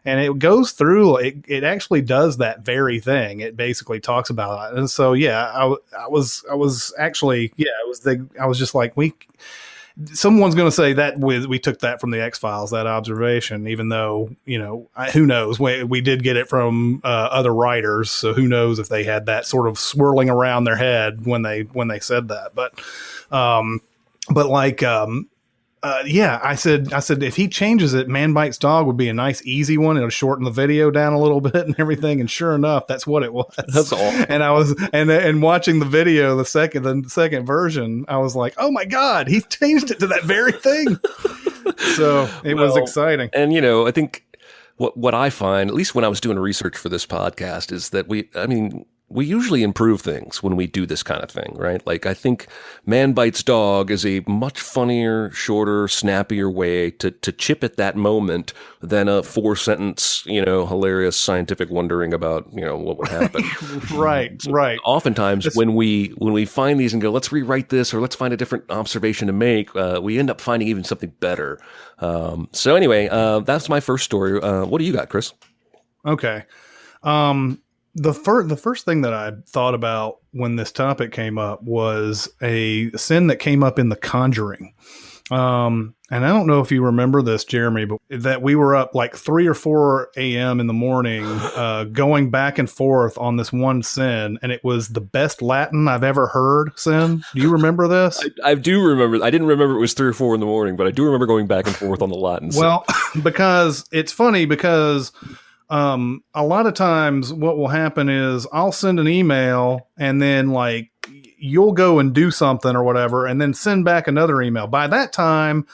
And it goes through, it actually does that very thing. It basically talks about it. And so, yeah, I was just like, someone's going to say that we took that from the X-Files, that observation, even though, who knows? We did get it from other writers, so who knows if they had that sort of swirling around their head when they said that. Yeah, I said if he changes it, Man Bites Dog would be a nice easy one. It'll shorten the video down a little bit and everything. And sure enough, that's what it was. That's all. And I was and watching the video, the second version, I was like, oh my God, he changed it to that very thing. So it was exciting. And I think what I find, at least when I was doing research for this podcast, is that we usually improve things when we do this kind of thing, right? I think Man Bites Dog is a much funnier, shorter, snappier way to chip at that moment than a 4-sentence, hilarious scientific wondering about, what would happen. Right. Oftentimes when we find these and go, let's rewrite this or let's find a different observation to make, we end up finding even something better. So anyway, that's my first story. What do you got, Chris? Okay. The first thing that I thought about when this topic came up was a sin that came up in The Conjuring. And I don't know if you remember this, Jeremy, but that we were up 3 or 4 a.m. in the morning, going back and forth on this one sin, and it was the best Latin I've ever heard sin. Do you remember this? I do remember. I didn't remember it was 3 or 4 in the morning, but I do remember going back and forth on the Latin sin. Well, because it's funny because a lot of times what will happen is I'll send an email and then like you'll go and do something or whatever and then send back another email. By that time,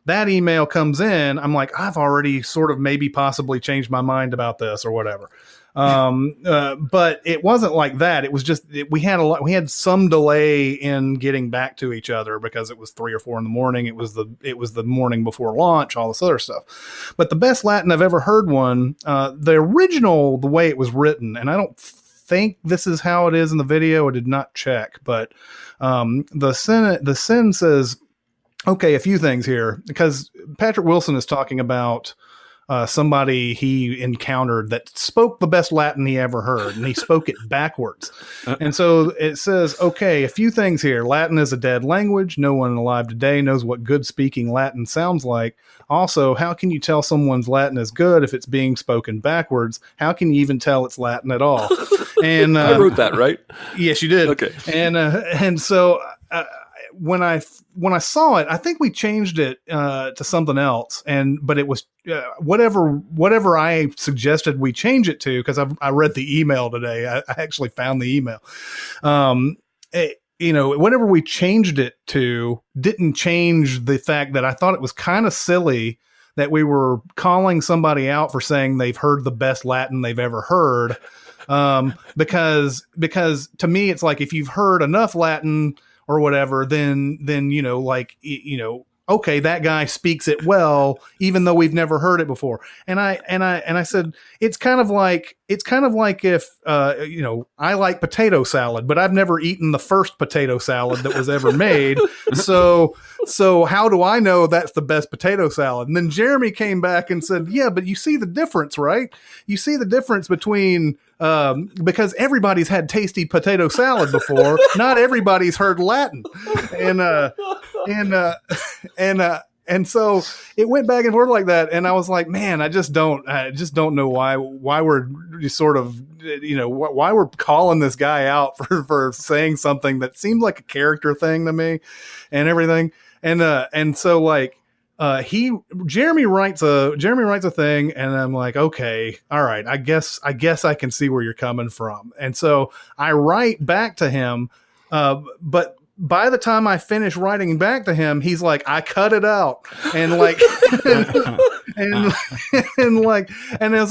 that email comes in, I'm like, I've already sort of maybe possibly changed my mind about this or whatever. But it wasn't like that. It was just, we had some delay in getting back to each other because it was 3 or 4 in the morning. It was the morning before launch, all this other stuff. But the best Latin I've ever heard one, the original, the way it was written, and I don't think this is how it is in the video. I did not check, but, the sin says, okay, a few things here, because Patrick Wilson is talking about somebody he encountered that spoke the best Latin he ever heard, and he spoke it backwards. And so it says, okay, a few things here. Latin is a dead language. No one alive today knows what good speaking Latin sounds like. Also, how can you tell someone's Latin is good if it's being spoken backwards? How can you even tell it's Latin at all? And I wrote that, right? Yes, you did. Okay. And so when I saw it, I think we changed it to something else, but it was whatever I suggested we change it to, because I read the email today. I actually found the email. Whatever we changed it to didn't change the fact that I thought it was kind of silly that we were calling somebody out for saying they've heard the best Latin they've ever heard. Because to me, it's like, if you've heard enough Latin or whatever, then okay, that guy speaks it well, even though we've never heard it before. And I said, it's kind of like if I like potato salad, but I've never eaten the first potato salad that was ever made. So how do I know that's the best potato salad? And then Jeremy came back and said, yeah, but you see the difference, right? You see the difference between, because everybody's had tasty potato salad before. Not everybody's heard Latin. And so it went back and forth like that. And I was like, man, I just don't know why we're sort of, why we're calling this guy out for saying something that seems like a character thing to me and everything. And so like, Jeremy writes a thing, and I'm like, okay, all right, I guess I can see where you're coming from. And so I write back to him, but by the time I finish writing back to him, he's like, I cut it out. And like, and I was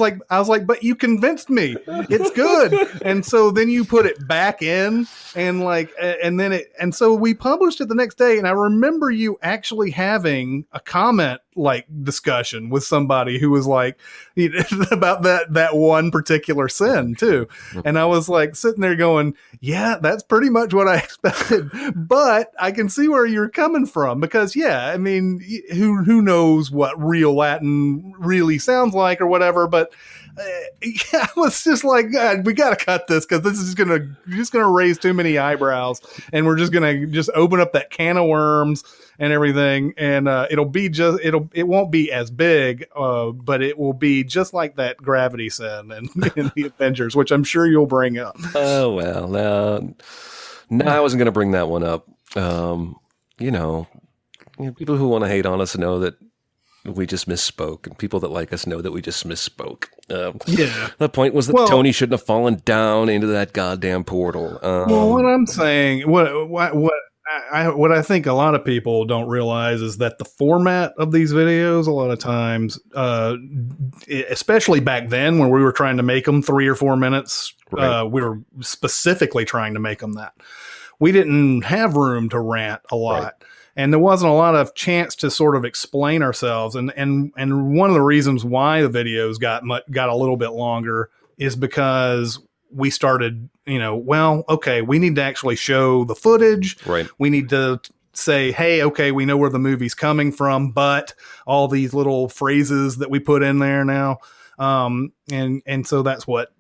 like, but you convinced me, it's good. And so then you put it back in, and so we published it the next day. And I remember you actually having a comment like discussion with somebody who was like about that one particular sin too. And I was like sitting there going, yeah, that's pretty much what I expected, but I can see where you're coming from, because yeah, I mean, who knows what real Latin really sounds like or whatever, but I was just like, God, we got to cut this, because this is just gonna raise too many eyebrows, and we're just gonna open up that can of worms and everything, and it won't be as big, but it will be just like that gravity sin and in the Avengers, which I'm sure you'll bring up. Oh well, no, I wasn't going to bring that one up. People who want to hate on us know that we just misspoke, and people that like us know that we just misspoke. Yeah. The point was that Tony shouldn't have fallen down into that goddamn portal. What I'm saying, what I think a lot of people don't realize is that the format of these videos, a lot of times, especially back then when we were trying to make them 3 or 4 minutes, right. We were specifically trying to make them that. We didn't have room to rant a lot. Right. And there wasn't a lot of chance to sort of explain ourselves. And one of the reasons why the videos got a little bit longer is because we started, okay, we need to actually show the footage. Right. We need to say, hey, okay, we know where the movie's coming from, but all these little phrases that we put in there now. And so that's what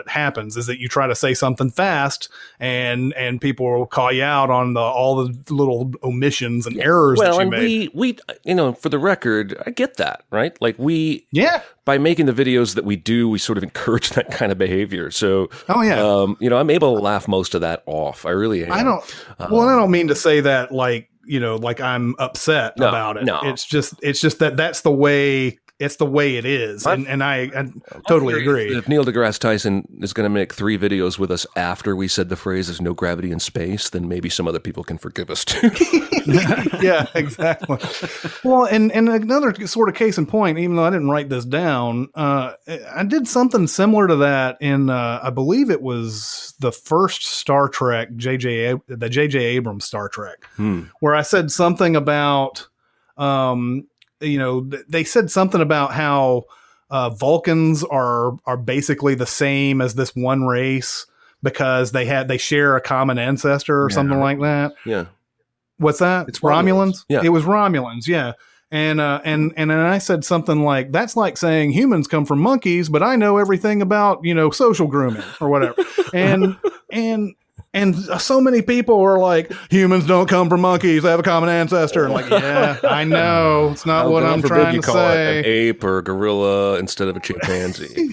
happens, is that you try to say something fast and people will call you out on all the little omissions and errors that you made. We for the record, I get that, right? Like by making the videos that we do, we sort of encourage that kind of behavior. So, I'm able to laugh most of that off. I really am. I don't mean to say that like I'm upset about it. No. It's just that's the way it's the way it is. And I totally agree. If Neil deGrasse Tyson is going to make 3 videos with us after we said the phrase "there's no gravity in space," then maybe some other people can forgive us too. Yeah, exactly. Well, and another sort of case in point, even though I didn't write this down, I did something similar to that in, I believe it was the first Star Trek, the J.J. Abrams Star Trek, where I said something about, they said something about how Vulcans are basically the same as this one race because they share a common ancestor or something like that. Yeah. What's that? It's Romulans. Yeah. It was Romulans. Yeah. And then I said something like, that's like saying humans come from monkeys, but I know everything about, social grooming or whatever. And so many people are like, humans don't come from monkeys. They have a common ancestor. And like, yeah, I know. It's not what I'm trying to say. An ape or a gorilla instead of a chimpanzee.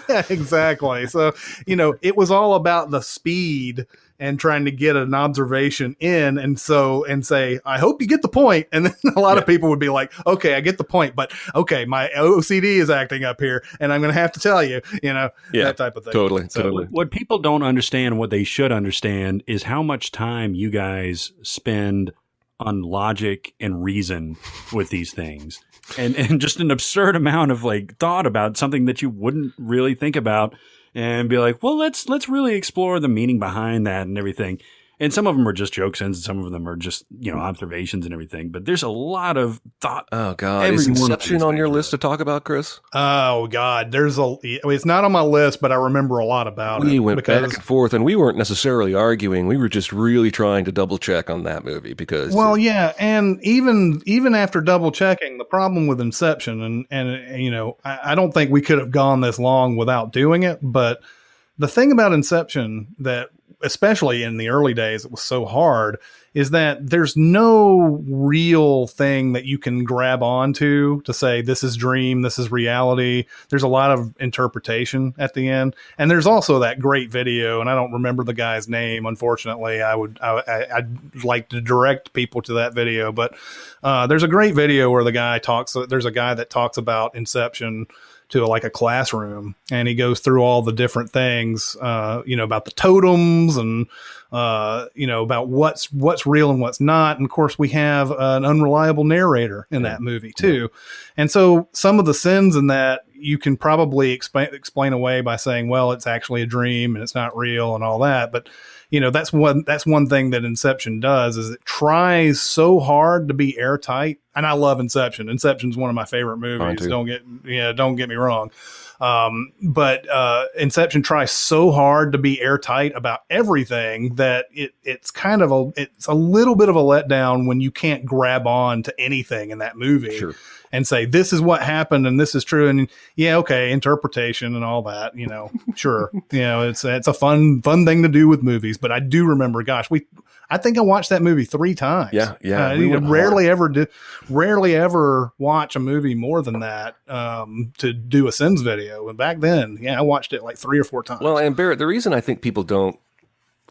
Yeah, exactly. So, it was all about the speed and trying to get an observation in. And say, I hope you get the point. And then a lot of people would be like, okay, I get the point, but okay, my OCD is acting up here and I'm going to have to tell you, that type of thing. Totally. What people don't understand, what they should understand, is how much time you guys spend on logic and reason with these things. And just an absurd amount of thought about something that you wouldn't really think about. And be like, well, let's really explore the meaning behind that and everything. And some of them are just jokes, and some of them are just observations and everything. But there's a lot of thought. Oh God, is Inception on your list to talk about, Chris? Oh God, it's not on my list, but I remember a lot about it. We went back and forth, and we weren't necessarily arguing. We were just really trying to double check on that movie because. Well, yeah, and even after double checking, the problem with Inception, and I don't think we could have gone this long without doing it. But the thing about Inception that, especially in the early days, it was so hard, is that there's no real thing that you can grab onto to say, this is dream, this is reality. There's a lot of interpretation at the end. And there's also that great video, and I don't remember the guy's name, unfortunately. I'd like to direct people to that video, but there's a great video where there's a guy that talks about Inception to a classroom, and he goes through all the different things, about the totems and, about what's real and what's not. And of course we have an unreliable narrator in that movie too. And so some of the sins in that you can probably explain away by saying, well, it's actually a dream and it's not real and all that. But that's one thing that Inception does, is it tries so hard to be airtight. And I love Inception. Inception's one of my favorite movies. Don't get me wrong. But Inception tries so hard to be airtight about everything that it's a little bit of a letdown when you can't grab on to anything in that movie. Sure. And say, this is what happened and this is true. And yeah, okay, interpretation and all that, sure. It's a fun thing to do with movies. But I do remember, gosh, I think I watched that movie 3 times. Yeah. Rarely ever watch a movie more than that to do a Sins video. And back then, I watched it 3 or 4 times. Well, and Barrett, the reason I think people don't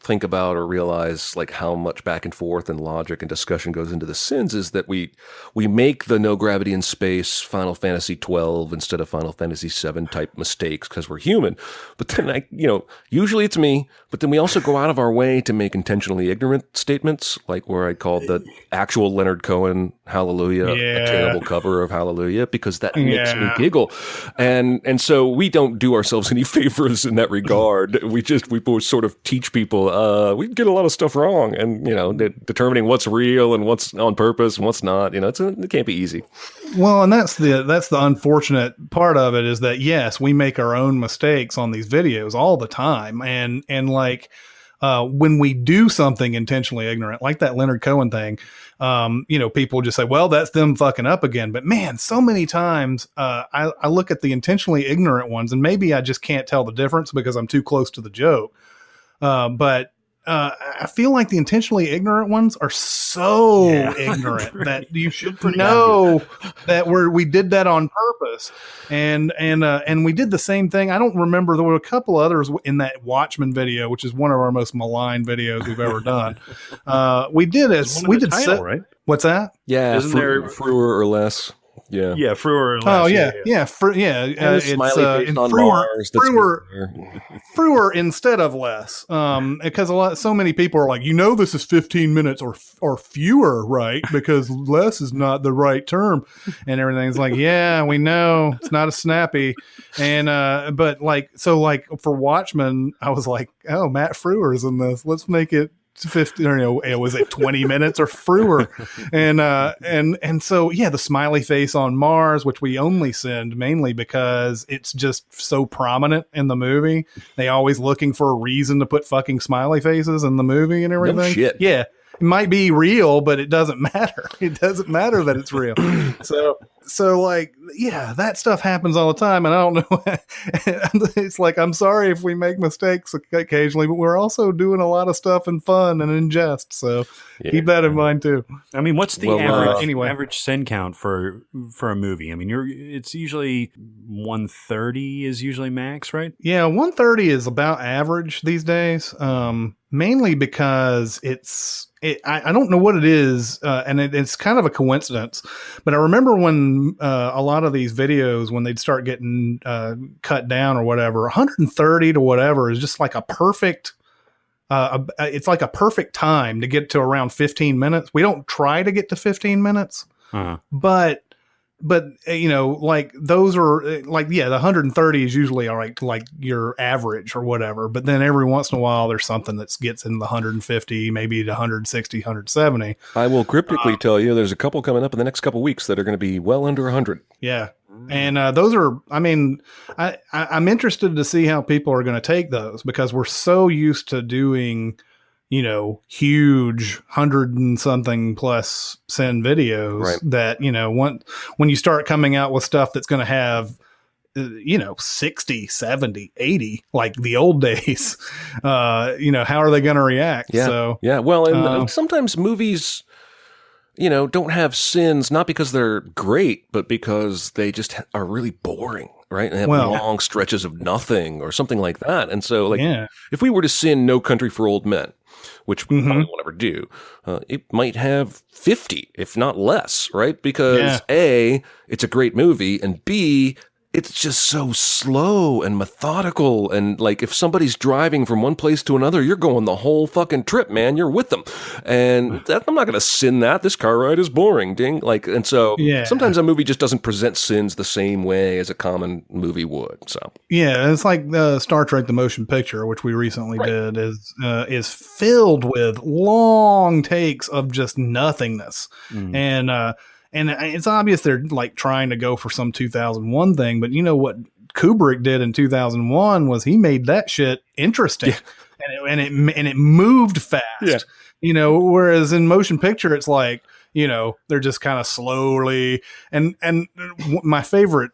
think about or realize how much back and forth and logic and discussion goes into the Sins is that we make the no gravity in space Final Fantasy 12 instead of Final Fantasy 7 type mistakes because we're human. But then usually it's me, but then we also go out of our way to make intentionally ignorant statements, like where I called the actual Leonard Cohen Hallelujah a terrible cover of Hallelujah, because that makes me giggle. And so we don't do ourselves any favors in that regard. We both sort of teach people we get a lot of stuff wrong, and determining what's real and what's on purpose and what's not. It can't be easy. Well, and that's the unfortunate part of it, is that yes, we make our own mistakes on these videos all the time, and when we do something intentionally ignorant, like that Leonard Cohen thing, people just say, well, that's them fucking up again. But man, so many times I look at the intentionally ignorant ones, and maybe I just can't tell the difference because I'm too close to the joke. But I feel like the intentionally ignorant ones are so ignorant that you should know that we did that on purpose. And we did the same thing. I don't remember. There were a couple others in that Watchmen video, which is one of our most maligned videos we've ever done. We did right? What's that? Yeah. Isn't there fewer or less? Yeah. Yeah, Frewer. Oh yeah, it's smiley face in on Frewer, Mars. That's Frewer instead of less. Because so many people are like, this is 15 minutes or fewer, right? Because less is not the right term, and everything's like, yeah, we know it's not as snappy, and but for Watchmen, I was like, oh, Matt Frewer's in this. Let's make it 50, or was it 20 minutes or Frewer? And so, yeah, the smiley face on Mars, which we only send mainly because it's just so prominent in the movie. They always looking for a reason to put fucking smiley faces in the movie and everything. No shit. Yeah. It might be real, but it doesn't matter. It doesn't matter that it's real. So like, yeah, that stuff happens all the time. And I don't know. It's like, I'm sorry if we make mistakes occasionally, but we're also doing a lot of stuff in fun and in jest. So keep that in mind too. I mean, what's the average sin count for a movie? I mean, it's usually 130 is usually max, right? Yeah. 130 is about average these days. Mainly because I don't know what it is, and it's kind of a coincidence, but I remember when a lot of these videos, when they'd start getting cut down or whatever, 130 to whatever is just like a perfect, it's like a perfect time to get to around 15 minutes. We don't try to get to 15 minutes, but like those are like, yeah, the 130 is usually all right, like your average or whatever. But then every once in a while, there's something that gets in the 150, maybe to 160, 170. I will cryptically tell you, there's a couple coming up in the next couple weeks that are going to be well under 100. Yeah. And those are, I mean, I'm interested to see how people are going to take those because we're so used to doing, huge 100 and something plus sin videos that, when you start coming out with stuff that's going to have, 60, 70, 80, like the old days, how are they going to react? Yeah. So, yeah. Well, and sometimes movies, don't have sins, not because they're great, but because they just are really boring. Right. And have long stretches of nothing or something like that. And so if we were to sin No Country for Old Men, which we probably won't ever do, it might have 50, if not less, right? Because A, it's a great movie, and B, it's just so slow and methodical. And like, if somebody's driving from one place to another, you're going the whole fucking trip, man. You're with them. And I'm not going to sin that. This car ride is boring, ding. Like, and so sometimes a movie just doesn't present sins the same way as a common movie would. So, yeah, it's like Star Trek, the motion picture, which we recently did, is filled with long takes of just nothingness. And it's obvious they're like trying to go for some 2001 thing, but what Kubrick did in 2001 was he made that shit interesting, and it moved fast. Whereas in motion picture, it's like they're just kind of slowly. And my favorite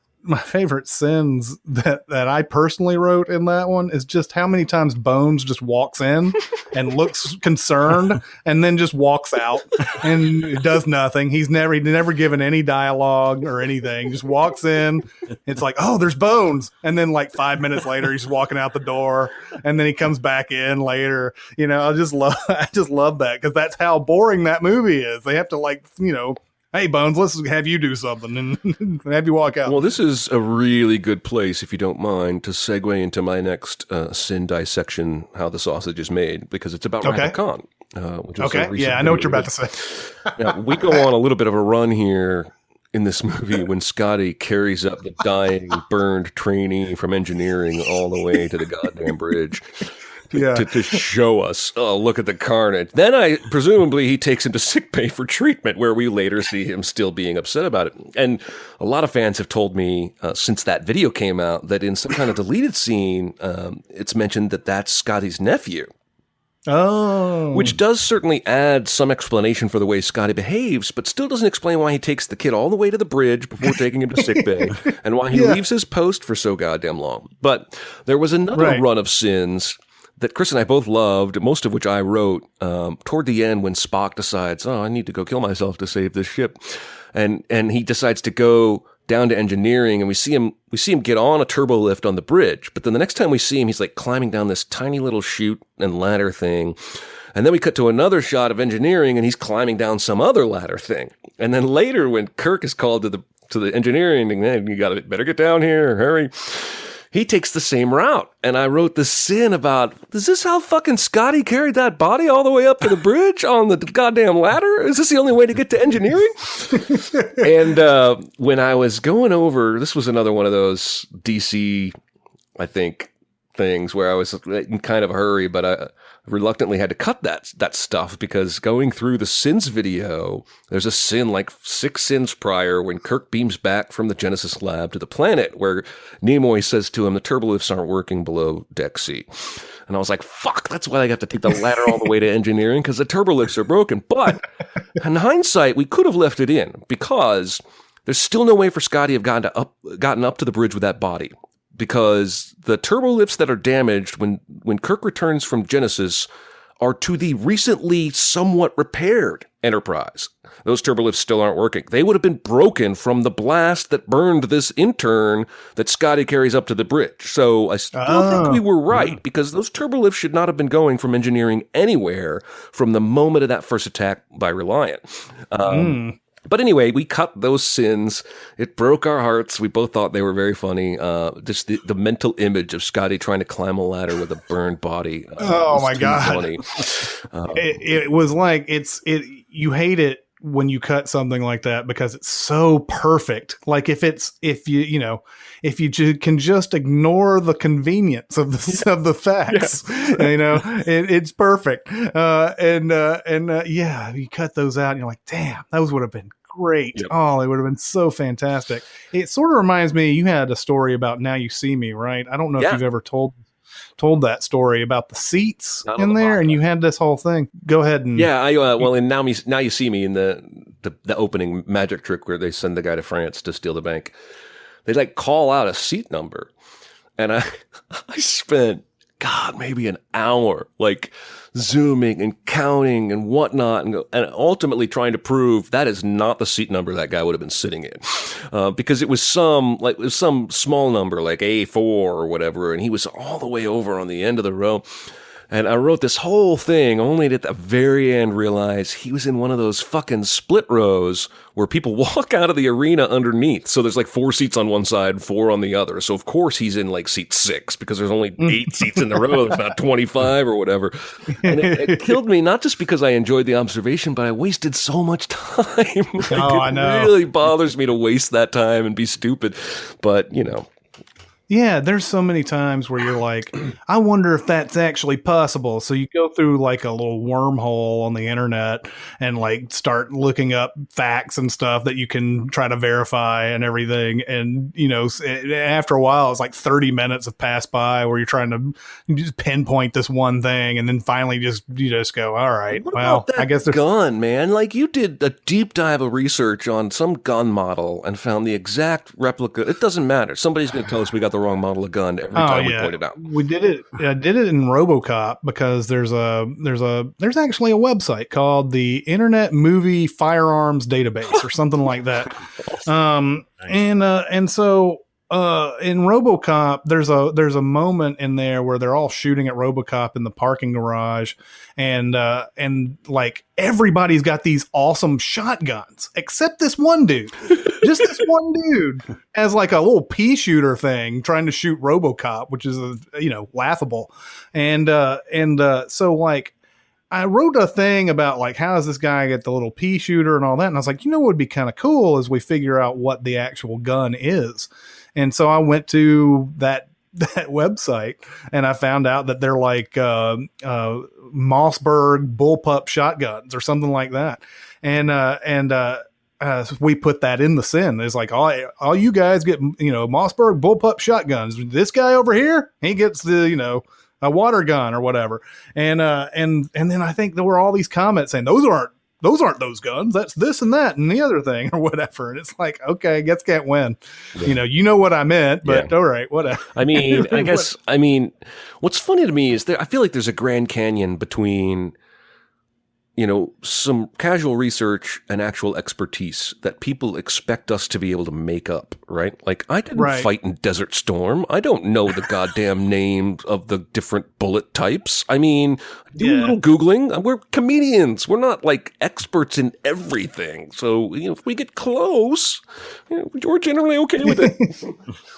sins that I personally wrote in that one is just how many times Bones just walks in and looks concerned and then just walks out and does nothing. He's never given any dialogue or anything. Just walks in. It's like, oh, there's Bones. And then like 5 minutes later, he's walking out the door and then he comes back in later. I just love that because that's how boring that movie is. They have to hey, Bones, let's have you do something and have you walk out. Well, this is a really good place, if you don't mind, to segue into my next sin dissection, how the sausage is made, because it's about Rabbit Khan. Which is I know what you're about to say. Now, we go on a little bit of a run here in this movie when Scotty carries up the dying, burned trainee from engineering all the way to the goddamn bridge. To show us, oh, look at the carnage. Then presumably he takes him to sickbay for treatment, where we later see him still being upset about it. And a lot of fans have told me since that video came out that in some kind of deleted scene, it's mentioned that that's Scotty's nephew. Oh. Which does certainly add some explanation for the way Scotty behaves, but still doesn't explain why he takes the kid all the way to the bridge before taking him to sickbay and why he leaves his post for so goddamn long. But there was another run of sins that Chris and I both loved, most of which I wrote toward the end when Spock decides, I need to go kill myself to save this ship. And he decides to go down to engineering, and we see him get on a turbo lift on the bridge. But then the next time we see him, he's like climbing down this tiny little chute and ladder thing. And then we cut to another shot of engineering, and he's climbing down some other ladder thing. And then later when Kirk is called to to the engineering, and then you better get down here, hurry. He takes the same route. And I wrote the sin about, is this how fucking Scotty carried that body all the way up to the bridge on the goddamn ladder? Is this the only way to get to engineering? And when I was going over, this was another one of those DC, I think, things where I was in kind of a hurry, but I reluctantly had to cut that stuff because going through the Sins video, there's a sin like 6 sins prior when Kirk beams back from the Genesis lab to the planet where Nimoy says to him, the turbolifts aren't working below deck C. And I was like, fuck, that's why I have to take the ladder all the way to engineering because the turbolifts are broken. But in hindsight, we could have left it in because there's still no way for Scotty to have gotten up to the bridge with that body. Because the turbolifts that are damaged when Kirk returns from Genesis are to the recently somewhat repaired Enterprise. Those turbolifts still aren't working. They would have been broken from the blast that burned this intern that Scotty carries up to the bridge. So I still think we were right, because those turbolifts should not have been going from engineering anywhere from the moment of that first attack by Reliant. But anyway, we cut those sins. It broke our hearts. We both thought they were very funny. Just the mental image of Scotty trying to climb a ladder with a burned body. Oh my God. Funny. It was like, you hate it when you cut something like that because it's so perfect. Like if you can just ignore the convenience of the facts, it's perfect. You cut those out and you're like, damn, those would have been great. Yep. Oh, it would have been so fantastic. It sort of reminds me, you had a story about Now You See Me, right? I don't know if you've ever told that story about the seats in there, and you had this whole thing. Go ahead and in Now You See Me, in the opening magic trick where they send the guy to France to steal the bank, they like call out a seat number, and I spent maybe an hour like zooming and counting and whatnot, and ultimately trying to prove that is not the seat number that guy would have been sitting in, because it was some small number like A4 or whatever, and he was all the way over on the end of the row. And I wrote this whole thing only to at the very end realize he was in one of those fucking split rows where people walk out of the arena underneath. So there's like 4 seats on one side, 4 on the other. So of course he's in like seat 6 because there's only 8 seats in the row. There's not 25 or whatever. And it killed me, not just because I enjoyed the observation, but I wasted so much time. I know. It really bothers me to waste that time and be stupid. But, yeah, there's so many times where you're like, I wonder if that's actually possible. So you go through like a little wormhole on the internet and like start looking up facts and stuff that you can try to verify and everything. And, after a while, it's like 30 minutes have passed by where you're trying to just pinpoint this one thing. And then finally you just go, all right, I guess there's gun, man. Like you did a deep dive of research on some gun model and found the exact replica. It doesn't matter. Somebody's going to tell us we got the wrong model of gun every time we point it out. We did it. I did it in RoboCop because there's actually a website called the Internet Movie Firearms Database or something like that. And so in RoboCop, there's a moment in there where they're all shooting at RoboCop in the parking garage, and like everybody's got these awesome shotguns except this one dude. Just this one dude has like a little pea shooter thing trying to shoot RoboCop, which is laughable. And so like I wrote a thing about like, how does this guy get the little pea shooter and all that? And I was like, what would be kind of cool is we figure out what the actual gun is. And so I went to that website and I found out that they're like Mossberg bullpup shotguns or something like that. And we put that in the sin. It's like all you guys get, Mossberg bullpup shotguns. This guy over here, he gets the, a water gun or whatever. And then I think there were all these comments saying those aren't those guns. That's this and that and the other thing or whatever. And it's like, okay, I guess can't win. Yeah. You know what I meant, but all right, whatever. I mean, what's funny to me is I feel like there's a Grand Canyon between, some casual research and actual expertise that people expect us to be able to make up, right? Like, I didn't fight in Desert Storm. I don't know the goddamn names of the different bullet types. I mean, do a little Googling. We're comedians. We're not like experts in everything. So, if we get close, we're generally okay with it.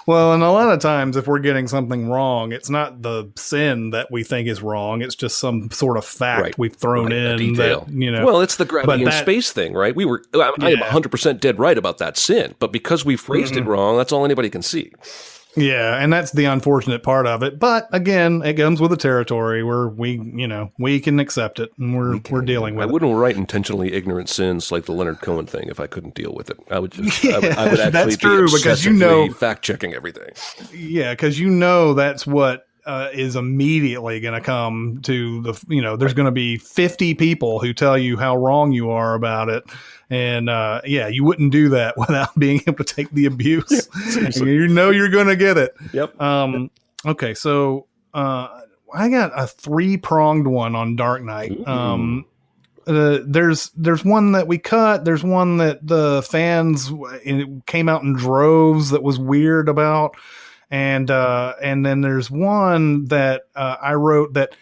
Well, and a lot of times if we're getting something wrong, it's not the sin that we think is wrong. It's just some sort of fact we've thrown in that, Well, it's the gravity and space thing, right? I am 100% dead right about that sin, but because we phrased it wrong, that's all anybody can see. Yeah, and that's the unfortunate part of it. But again, it comes with the territory where we can accept it, and we're dealing with it. I wouldn't write intentionally ignorant sins like the Leonard Cohen thing if I couldn't deal with it. I would just, I would actually that's true, be because fact checking everything. Yeah, because that's what is immediately going to come to there's going to be 50 people who tell you how wrong you are about it. And you wouldn't do that without being able to take the abuse. Yeah, you're going to get it. Yep. Okay, so I got a 3-pronged one on Dark Knight. There's one that we cut. There's one that the fans came out in droves that was weird about. And then there's one that I wrote that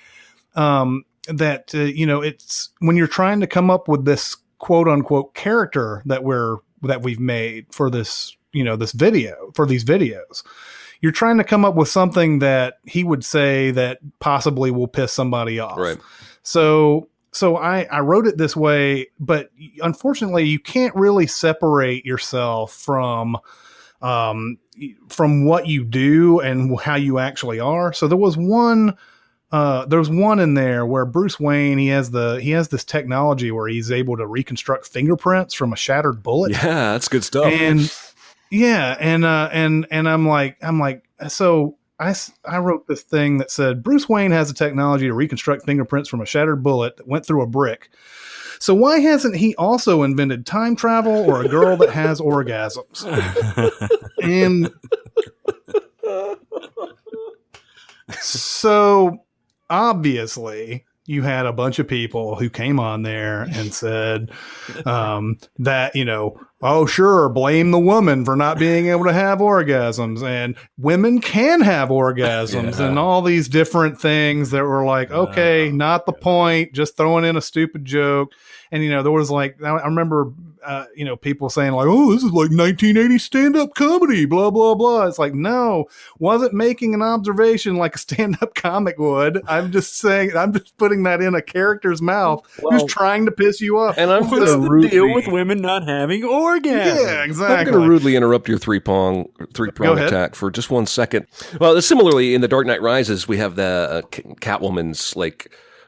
it's when you're trying to come up with this quote unquote character that we've made for this this video, for these videos, you're trying to come up with something that he would say that possibly will piss somebody off. Right. So I wrote it this way, but unfortunately you can't really separate yourself from what you do and how you actually are. So there was one in there where Bruce Wayne, he has this technology where he's able to reconstruct fingerprints from a shattered bullet. Yeah, that's good stuff. And I'm like, so I wrote this thing that said Bruce Wayne has the technology to reconstruct fingerprints from a shattered bullet that went through a brick. So why hasn't he also invented time travel or a girl that has orgasms? And so obviously you had a bunch of people who came on there and said that, oh, sure, blame the woman for not being able to have orgasms, and women can have orgasms, and all these different things that were like, okay, not the point, just throwing in a stupid joke. And, there was I remember, people saying like, oh, this is like 1980 stand-up comedy, blah, blah, blah. It's like, no, wasn't making an observation like a stand-up comic would. I'm just putting that in a character's mouth who's trying to piss you off. And I'm going to deal with women not having orgasms. Yeah, exactly. I'm going to rudely interrupt your three-prong attack for just 1 second. Well, similarly, in The Dark Knight Rises, we have the Catwoman's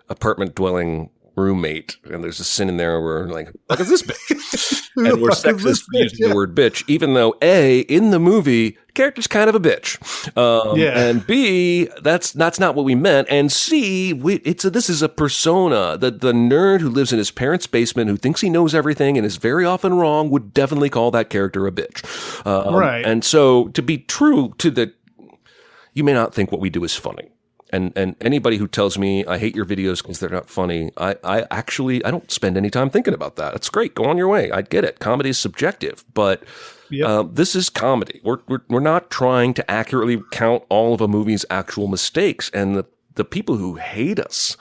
apartment dwelling roommate, and there's a scene in there where look at this bitch, and we're sexist for using the word bitch, even though A, in the movie, the character's kind of a bitch, and B, that's not what we meant, and C, this is a persona. The nerd who lives in his parents' basement, who thinks he knows everything and is very often wrong, would definitely call that character a bitch, right? And so, to be true to you may not think what we do is funny. And anybody who tells me I hate your videos because they're not funny, I don't spend any time thinking about that. It's great. Go on your way. I get it. Comedy is subjective, but this is comedy. We're not trying to accurately count all of a movie's actual mistakes. And the people who hate us,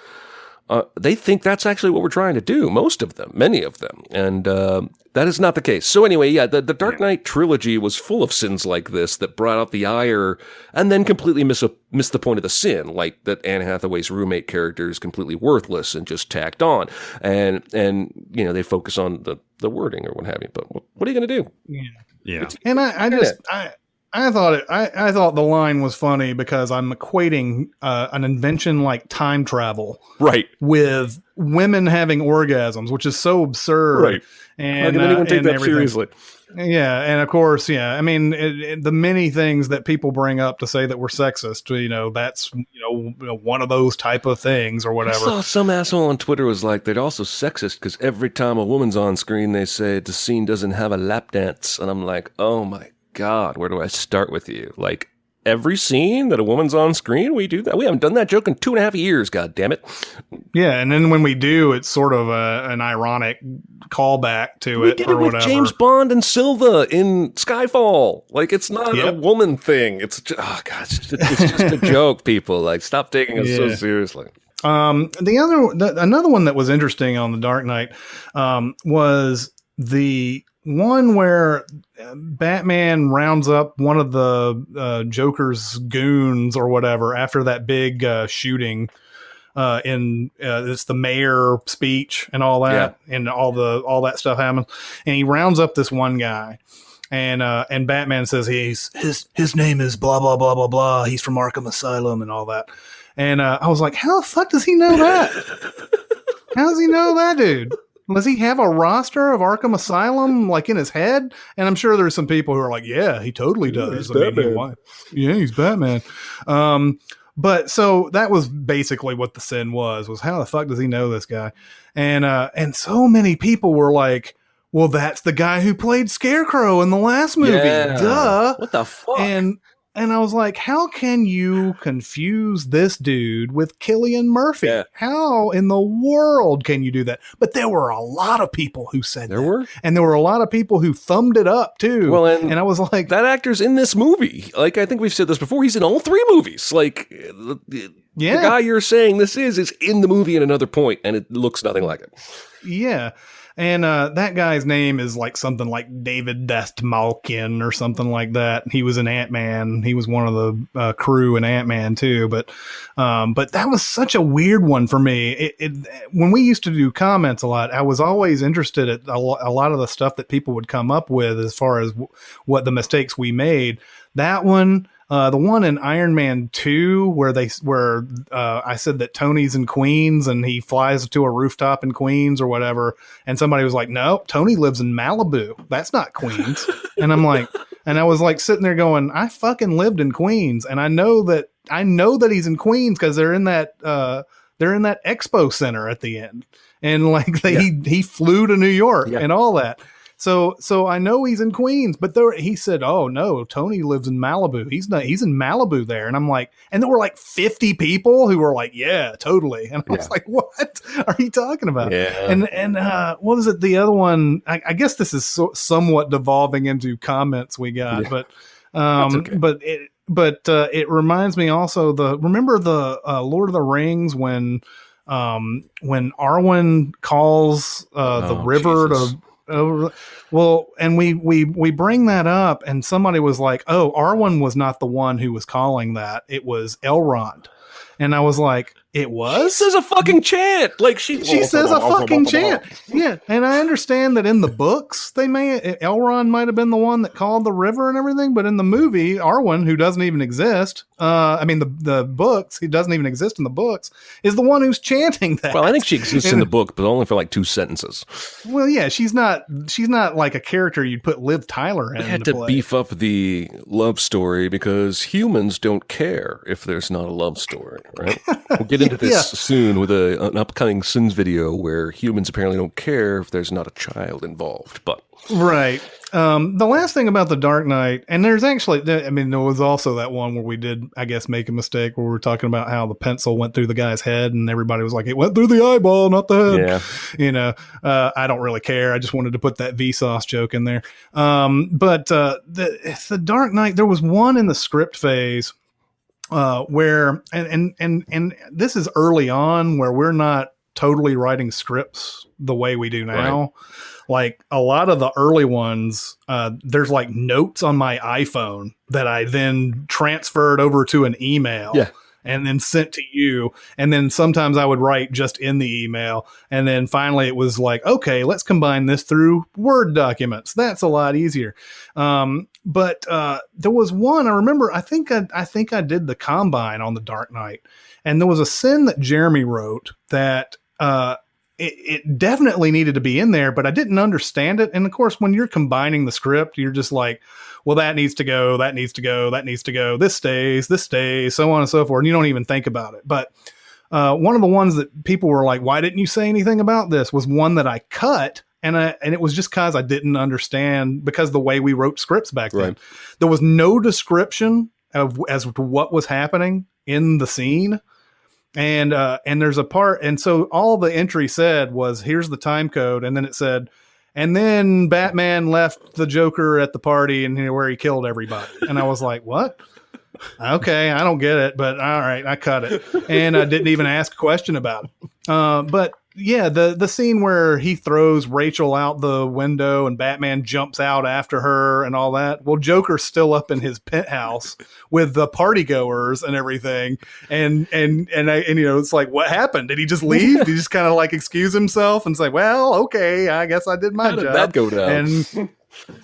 they think that's actually what we're trying to do. Most of them, many of them. And that is not the case. So anyway, the Dark Knight trilogy was full of sins like this that brought out the ire and then completely miss the point of the sin, like that Anne Hathaway's roommate character is completely worthless and just tacked on. And they focus on the wording or what have you. But what are you going to do? Yeah. And I thought the line was funny because I'm equating an invention like time travel, right, with women having orgasms, which is so absurd. Right. And how can anyone take that seriously? Yeah, and of course, I mean, the many things that people bring up to say that we're sexist, that's one of those type of things or whatever. I saw some asshole on Twitter was like, they're also sexist because every time a woman's on screen, they say the scene doesn't have a lap dance, and I'm like, oh my God, where do I start with you? every scene that a woman's on screen, we do that. We haven't done that joke in 2.5 years, God damn it. Yeah, and then when we do, it's sort of an ironic callback to it did or it with whatever. James Bond and Silva in Skyfall. Like, it's not a woman thing. It's just, it's just a joke, people. Like, stop taking us so seriously. Another one that was interesting on The Dark Knight was the one where Batman rounds up one of the Joker's goons or whatever after that big shooting it's the mayor speech and all that, and all that stuff happens, and he rounds up this one guy, and Batman says his name is blah blah blah blah blah, he's from Arkham Asylum and all that, and I was like, how the fuck does he know that? How does he know that, dude? Does he have a roster of Arkham Asylum like in his head? And I'm sure there's some people who are like, yeah, he totally does. He's Batman. But so that was basically what the sin was how the fuck does he know this guy? And so many people were like, well, that's the guy who played Scarecrow in the last movie. Yeah. Duh. What the fuck? And I was like, how can you confuse this dude with Cillian Murphy? Yeah. How in the world can you do that? But there were a lot of people who said that. And there were a lot of people who thumbed it up too. Well, and I was like, that actor's in this movie. Like, I think we've said this before. He's in all 3 movies. Like, the guy you're saying this is in the movie at another point, and it looks nothing like it. Yeah. And that guy's name is like something like David Dastmalkin or something like that. He was in Ant-Man. He was one of the crew in Ant-Man too. But that was such a weird one for me. When we used to do comments a lot, I was always interested at a lot of the stuff that people would come up with as far as what the mistakes we made. That one, the one in Iron Man 2 where I said that Tony's in Queens and he flies to a rooftop in Queens or whatever, and somebody was like, no, Tony lives in Malibu. That's not Queens. And I'm like, and I was like sitting there going, I fucking lived in Queens, and I know that he's in Queens because they're in that expo center at the end, and like he flew to New York and all that. So I know he's in Queens, but he said, oh no, Tony lives in Malibu. He's in Malibu there. And I'm like, and there were like 50 people who were like, yeah, totally. And I was like, what are you talking about? Yeah. And what is it? The other one, I guess this is somewhat devolving into comments we got, but it reminds me also remember the Lord of the Rings when Arwen calls the river Jesus. Well, and we bring that up, and somebody was like, "Oh, Arwen was not the one who was calling that; it was Elrond." And I was like, "It was?" She says a fucking chant, like she says a fucking chant. Yeah, and I understand that in the books, Elrond might have been the one that called the river and everything, but in the movie, Arwen, who doesn't even exist, the books, he doesn't even exist in the books, is the one who's chanting that. Well, I think she exists in the book, but only for like 2 sentences. Well, yeah, she's not like a character you'd put Liv Tyler in. They had to beef up the love story because humans don't care if there's not a love story, right? We'll get into this soon with an upcoming Sins video where humans apparently don't care if there's not a child involved. But right. The last thing about The Dark Knight, and there's actually, there was also that one where we did, I guess, make a mistake where we were talking about how the pencil went through the guy's head, and everybody was like, it went through the eyeball, not the head. Yeah. I don't really care. I just wanted to put that Vsauce joke in there. But the Dark Knight, there was one in the script phase where, and this is early on where we're not totally writing scripts the way we do now. Right. Like a lot of the early ones, there's like notes on my iPhone that I then transferred over to an email and then sent to you. And then sometimes I would write just in the email. And then finally it was like, okay, let's combine this through Word documents. That's a lot easier. But there was one, I remember, I think I did the Combine on The Dark Knight, and there was a sin that Jeremy wrote that, it definitely needed to be in there, but I didn't understand it. And of course, when you're combining the script, you're just like, well, that needs to go, that needs to go, that needs to go, this stays, so on and so forth. And you don't even think about it. But one of the ones that people were like, why didn't you say anything about this, was one that I cut. And it was just because I didn't understand, because the way we wrote scripts back then, there was no description as to what was happening in the scene. And there's a part, and so all the entry said was, here's the time code, and then it said, and then Batman left the Joker at the party and where he killed everybody. And I was like, what? Okay, I don't get it, but all right, I cut it. And I didn't even ask a question about it. But yeah, the scene where he throws Rachel out the window and Batman jumps out after her and all that. Well, Joker's still up in his penthouse with the party goers and everything. And it's like, what happened? Did he just leave? Did he just kind of like excuse himself and say, well, okay, I guess I did my job. How did that go down? And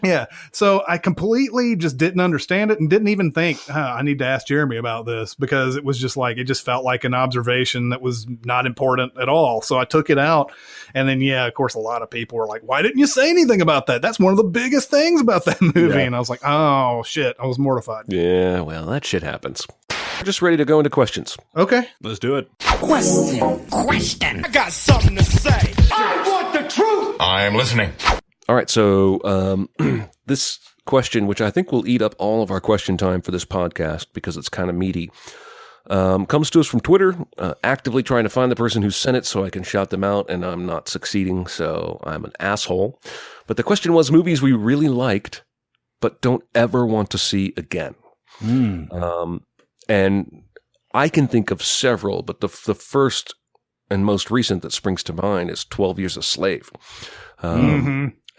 yeah, so I completely just didn't understand it and didn't even think, I need to ask Jeremy about this, because it was just like, it just felt like an observation that was not important at all. So I took it out. And then, yeah, of course, a lot of people were like, why didn't you say anything about that? That's one of the biggest things about that movie. Yeah. And I was like, oh, shit, I was mortified. Yeah, well, that shit happens. We're just ready to go into questions. Okay. Let's do it. Question. I got something to say. I want the truth. I am listening. All right, so this question, which I think will eat up all of our question time for this podcast because it's kind of meaty, comes to us from Twitter, actively trying to find the person who sent it so I can shout them out, and I'm not succeeding, so I'm an asshole. But the question was movies we really liked but don't ever want to see again. And I can think of several, but the first and most recent that springs to mind is 12 Years a Slave.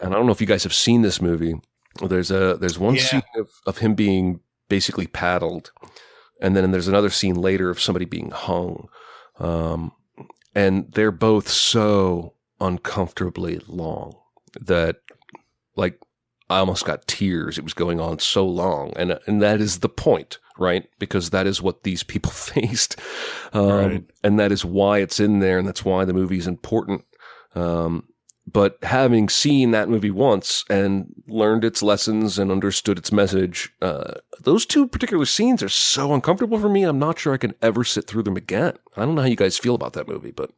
And I don't know if you guys have seen this movie. There's one scene of him being basically paddled, and then there's another scene later of somebody being hung. And they're both so uncomfortably long that, like, I almost got tears. It was going on so long. And that is the point, right? Because that is what these people faced. Right. And that is why it's in there, and that's why the movie is important. But having seen that movie once and learned its lessons and understood its message, those two particular scenes are so uncomfortable for me. I'm not sure I can ever sit through them again. I don't know how you guys feel about that movie, but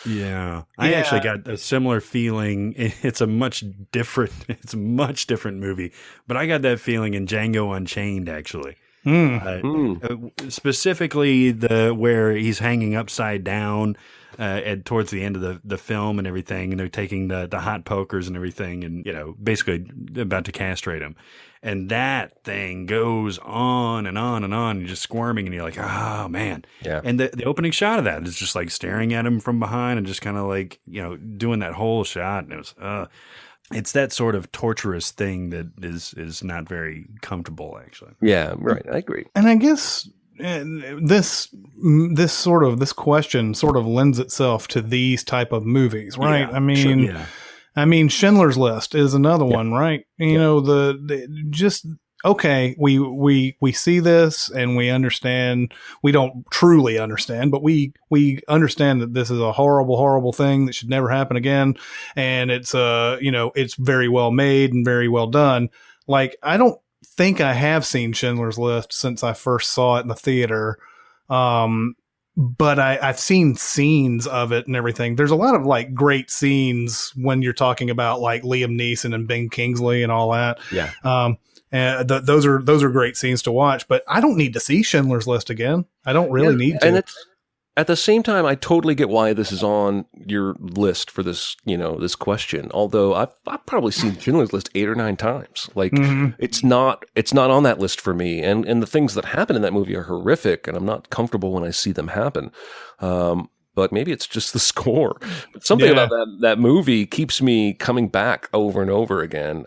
yeah, I actually got a similar feeling. It's a much different movie, but I got that feeling in Django Unchained, actually. Specifically where he's hanging upside down towards the end of the film and everything, and they're taking the hot pokers and everything, and basically about to castrate him, and that thing goes on and on and on, and just squirming, and you're like, oh man, yeah. And the opening shot of that is just like staring at him from behind and just kind of like doing that whole shot, and it was it's that sort of torturous thing that is not very comfortable, actually. Yeah, right. I agree. And I guess this question sort of lends itself to these type of movies, right? Yeah, I mean, sure, yeah. I mean, Schindler's List is another one, right? Okay, we see this and we understand. We don't truly understand, but we understand that this is a horrible, horrible thing that should never happen again. And it's it's very well made and very well done. Like, I don't think I have seen Schindler's List since I first saw it in the theater. But I've seen scenes of it and everything. There's a lot of like great scenes when you're talking about like Liam Neeson and Ben Kingsley and all that. Yeah. And those are great scenes to watch, but I don't need to see Schindler's List again. I don't really need to. And at the same time, I totally get why this is on your list for this, this question. Although I've probably seen Schindler's List 8 or 9 times. Like, it's not on that list for me. And the things that happen in that movie are horrific, and I'm not comfortable when I see them happen. But maybe it's just the score. But something about that movie keeps me coming back over and over again.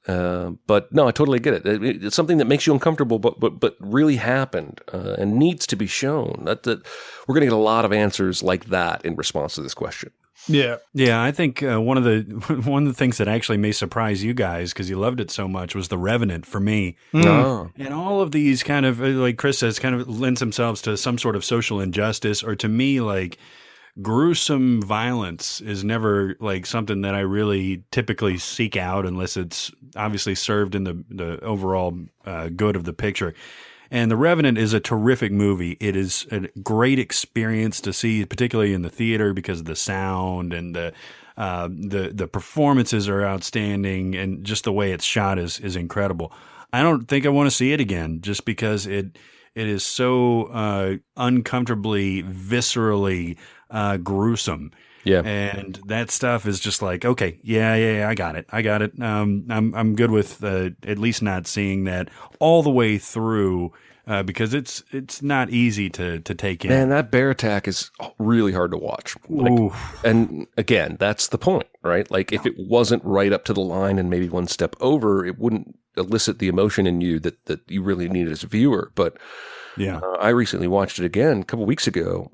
But no, I totally get it. It's something that makes you uncomfortable, but really happened and needs to be shown. That we're going to get a lot of answers like that in response to this question. Yeah. Yeah, I think one of the things that actually may surprise you guys, because you loved it so much, was The Revenant for me. Oh. And all of these kind of, like Chris says, kind of lends themselves to some sort of social injustice, or to me, like, gruesome violence is never like something that I really typically seek out unless it's obviously served in the overall good of the picture. And The Revenant is a terrific movie. It is a great experience to see, particularly in the theater, because of the sound, and the performances are outstanding, and just the way it's shot is incredible. I don't think I want to see it again, just because it is so uncomfortably, viscerally gruesome. Yeah. And that stuff is just like, okay, yeah, I got it. I'm good with at least not seeing that all the way through, because it's not easy to take in. Man, that bear attack is really hard to watch. And again, that's the point, right? Like, if it wasn't right up to the line and maybe one step over, it wouldn't elicit the emotion in you that you really need as a viewer. But yeah, I recently watched it again a couple weeks ago,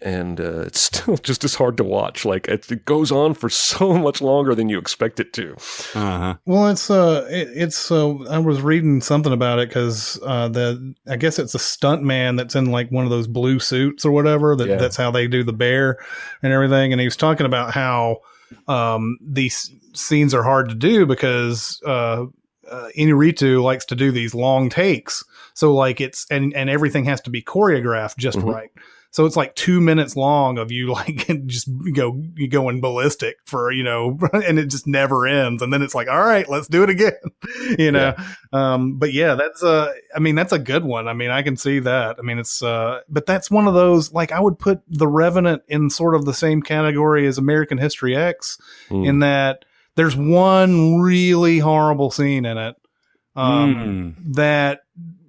and it's still just as hard to watch. Like, it goes on for so much longer than you expect it to. Uh-huh. Well, it's I was reading something about it because I guess it's a stunt man that's in like one of those blue suits or whatever. That's how they do the bear and everything. And he was talking about how these scenes are hard to do because Inarritu likes to do these long takes. So like and everything has to be choreographed just right. So it's like 2 minutes long of you like just going ballistic for, and it just never ends. And then it's like, all right, let's do it again, But yeah, that's a good one. I mean, I can see that. I mean, it's, but that's one of those, like I would put The Revenant in sort of the same category as American History X in that there's one really horrible scene in it that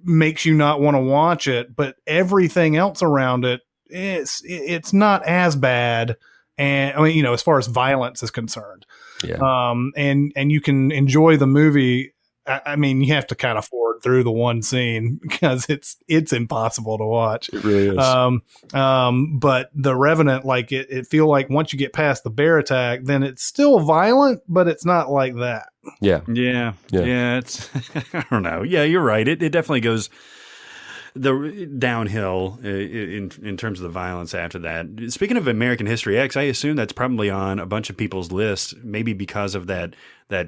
makes you not want to watch it, but everything else around it, it's not as bad. And I mean, as far as violence is concerned, and you can enjoy the movie. I mean, you have to kind of forward through the one scene because it's impossible to watch. It really is. But The Revenant, like it feel like once you get past the bear attack, then it's still violent, but it's not like that. Yeah. It's I don't know. Yeah, you're right. It definitely goes the downhill in terms of the violence after that. Speaking of American History X, I assume that's probably on a bunch of people's lists, maybe because of that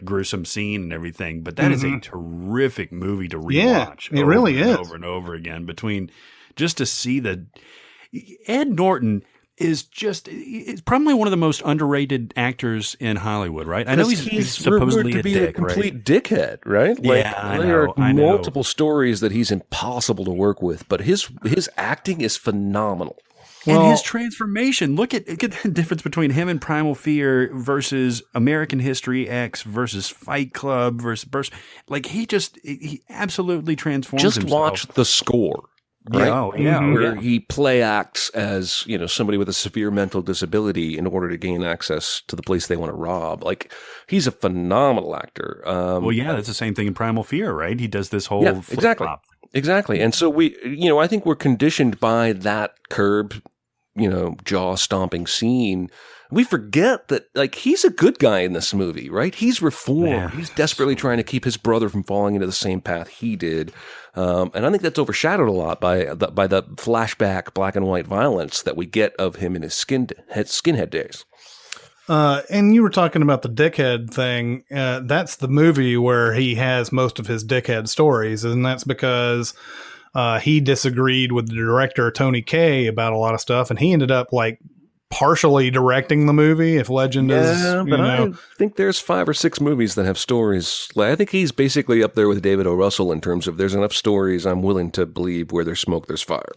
gruesome scene and everything. But that is a terrific movie to rewatch. Yeah, it really is. Over and over again. Between just to see Ed Norton is it's probably one of the most underrated actors in Hollywood, right? I know he's supposedly to be a dick, complete dickhead, right? Yeah, I know. Multiple stories that he's impossible to work with, but his acting is phenomenal. And his transformation. Look at the difference between him and Primal Fear versus American History X versus Fight Club versus like he absolutely transforms Just himself. watch the score. Right? Where he play acts as, somebody with a severe mental disability in order to gain access to the place they want to rob. Like, he's a phenomenal actor. That's the same thing in Primal Fear, right? He does this whole flip-flop. Exactly. And so I think we're conditioned by that curb, jaw stomping scene. We forget that, like, he's a good guy in this movie, right? He's reformed. Yeah. He's desperately trying to keep his brother from falling into the same path he did. And I think that's overshadowed a lot by the flashback black and white violence that we get of him in his skinhead days. And you were talking about the dickhead thing. That's the movie where he has most of his dickhead stories, and that's because he disagreed with the director, Tony Kaye, about a lot of stuff, and he ended up, like, partially directing the movie. If Legend is, but I think there's 5 or 6 movies that have stories. I think he's basically up there with David O. Russell in terms of there's enough stories I'm willing to believe where there's smoke, there's fire.